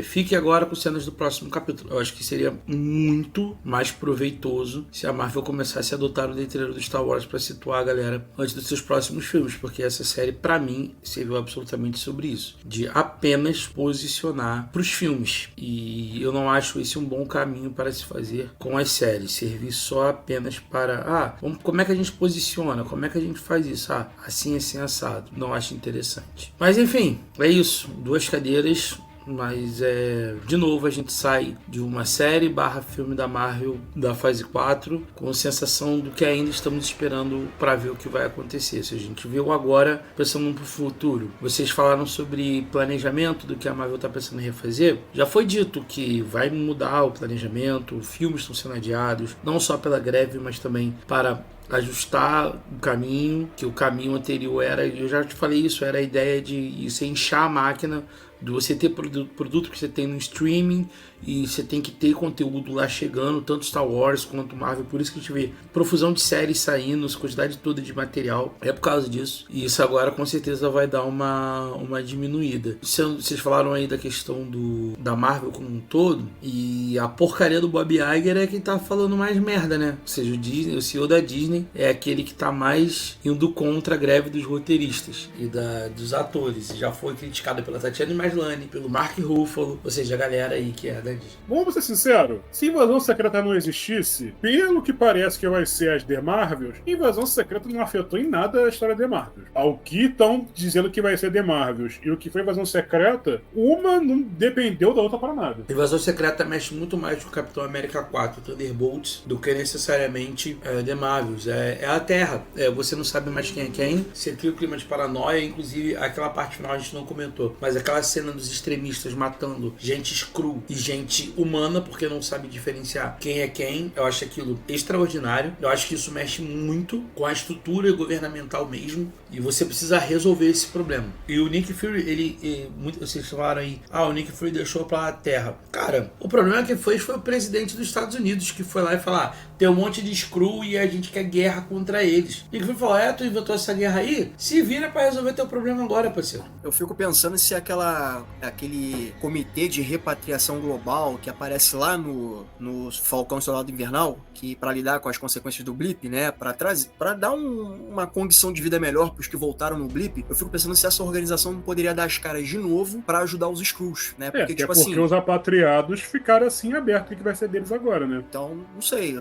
Fique agora com cenas do próximo capítulo. Eu acho que seria muito mais proveitoso se a Marvel começasse a adotar o letreiro do Star Wars para situar a galera antes dos seus próximos filmes, porque essa série, pra mim, serviu absolutamente sobre isso, de apenas posicionar pros filmes. E eu não acho esse um bom caminho para se fazer com as séries, servir só apenas para como é que a gente posiciona, como é que a gente faz isso, assim, assado. Não acho interessante. Mas enfim, é isso, 2 cadeiras. Mas, de novo, a gente sai de uma série / filme da Marvel da fase 4 com a sensação do que ainda estamos esperando para ver o que vai acontecer. Se a gente viu agora, pensando pro futuro. Vocês falaram sobre planejamento do que a Marvel está pensando em refazer. Já foi dito que vai mudar o planejamento, filmes estão sendo adiados, não só pela greve, mas também para ajustar o caminho, que o caminho anterior era, eu já te falei isso, era a ideia de você inchar a máquina, de você ter produto que você tem no streaming e você tem que ter conteúdo lá chegando, tanto Star Wars quanto Marvel, por isso que a gente vê profusão de séries saindo, quantidade toda de material, é por causa disso, e isso agora com certeza vai dar uma diminuída. Vocês falaram aí da questão da Marvel como um todo, e a porcaria do Bob Iger é quem tá falando mais merda, né? Ou seja, o CEO da Disney é aquele que tá mais indo contra a greve dos roteiristas e dos atores, já foi criticado pela Tatiana Maslany, pelo Mark Ruffalo, ou seja, a galera aí que é da Disney. Vamos ser sinceros, se Invasão Secreta não existisse, pelo que parece que vai ser as The Marvels, Invasão Secreta não afetou em nada a história The Marvels. Ao que estão dizendo que vai ser The Marvels e o que foi Invasão Secreta, uma não dependeu da outra para nada. Invasão Secreta mexe muito mais com o Capitão América 4, Thunderbolts, do que necessariamente The Marvels. É a Terra. Você não sabe mais quem é quem, você cria o clima de paranoia, inclusive aquela parte final a gente não comentou, mas aquela cena dos extremistas matando gente Skrull e gente humana, porque não sabe diferenciar quem é quem, eu acho aquilo extraordinário. Eu acho que isso mexe muito com a estrutura governamental mesmo, e você precisa resolver esse problema. E o Nick Fury, vocês falaram aí, o Nick Fury deixou pra Terra. Cara, o problema que foi o presidente dos Estados Unidos que foi lá e falou, tem um monte de Skrull e a gente quer guerra contra eles. Nick Fury falou, tu inventou essa guerra aí? Se vira pra resolver teu problema agora, parceiro. Eu fico pensando se aquele comitê de repatriação global que aparece lá no Falcão e Soldado Invernal, que para lidar com as consequências do blip, né, para dar uma condição de vida melhor para os que voltaram no blip, eu fico pensando se essa organização não poderia dar as caras de novo para ajudar os Skrulls, né? Porque, porque os apatriados ficaram assim abertos, o que vai ser deles agora, né? Então, não sei,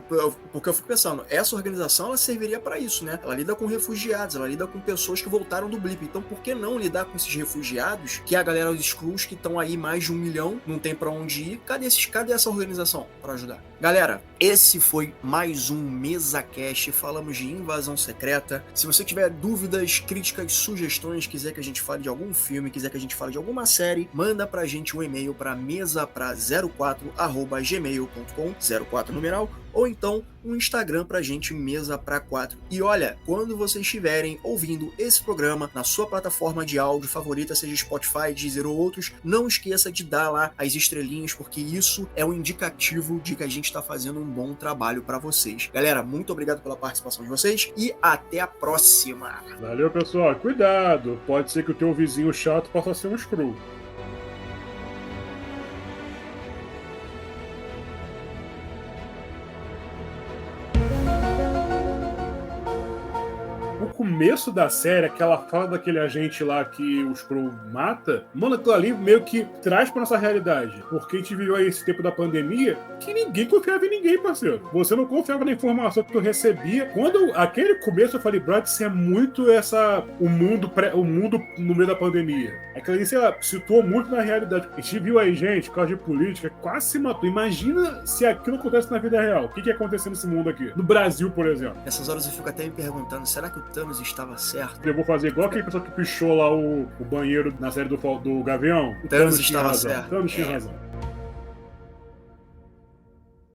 porque eu fico pensando, essa organização ela serviria para isso, né? Ela lida com refugiados, ela lida com pessoas que voltaram do blip, então por que não lidar com esses refugiados, que é a galera dos Skrulls que estão aí mais de 1 milhão, não tem para onde ir, cadê essa organização para ajudar? Galera, esse foi mais um MesaCast, falamos de Invasão Secreta. Se você tiver dúvidas, críticas, sugestões, quiser que a gente fale de algum filme, quiser que a gente fale de alguma série, manda pra gente um e-mail para mesapra04@gmail.com, 04 numeral, ou então um Instagram pra gente, mesapra4. E olha, quando vocês estiverem ouvindo esse programa na sua plataforma de áudio favorita, seja Spotify, Deezer ou outros, não esqueça de dar lá as estrelinhas, porque isso é um indicativo de que a gente está fazendo um bom trabalho pra vocês. Galera, muito obrigado pela participação de vocês e até a próxima. Valeu, pessoal. Cuidado. Pode ser que o teu vizinho chato possa ser um Skrull. O começo da série, aquela fala daquele agente lá que o Skrull mata, mano, aquilo ali meio que traz pra nossa realidade. Porque a gente viveu aí esse tempo da pandemia que ninguém confiava em ninguém, parceiro. Você não confiava na informação que tu recebia. Quando aquele começo eu falei, brother, isso é muito o mundo no meio da pandemia. Aquilo ali, sei lá, situou muito na realidade. A gente viu aí, gente, por causa de política, quase se matou. Imagina se aquilo acontece na vida real. O que ia acontecer nesse mundo aqui? No Brasil, por exemplo. Nessas horas eu fico até me perguntando, será que o Thanos estava certo? Eu vou fazer igual aquele pessoal que pichou lá o banheiro na série do Gavião. O Thanos tinha estava razão. certo. Thanos tinha razão.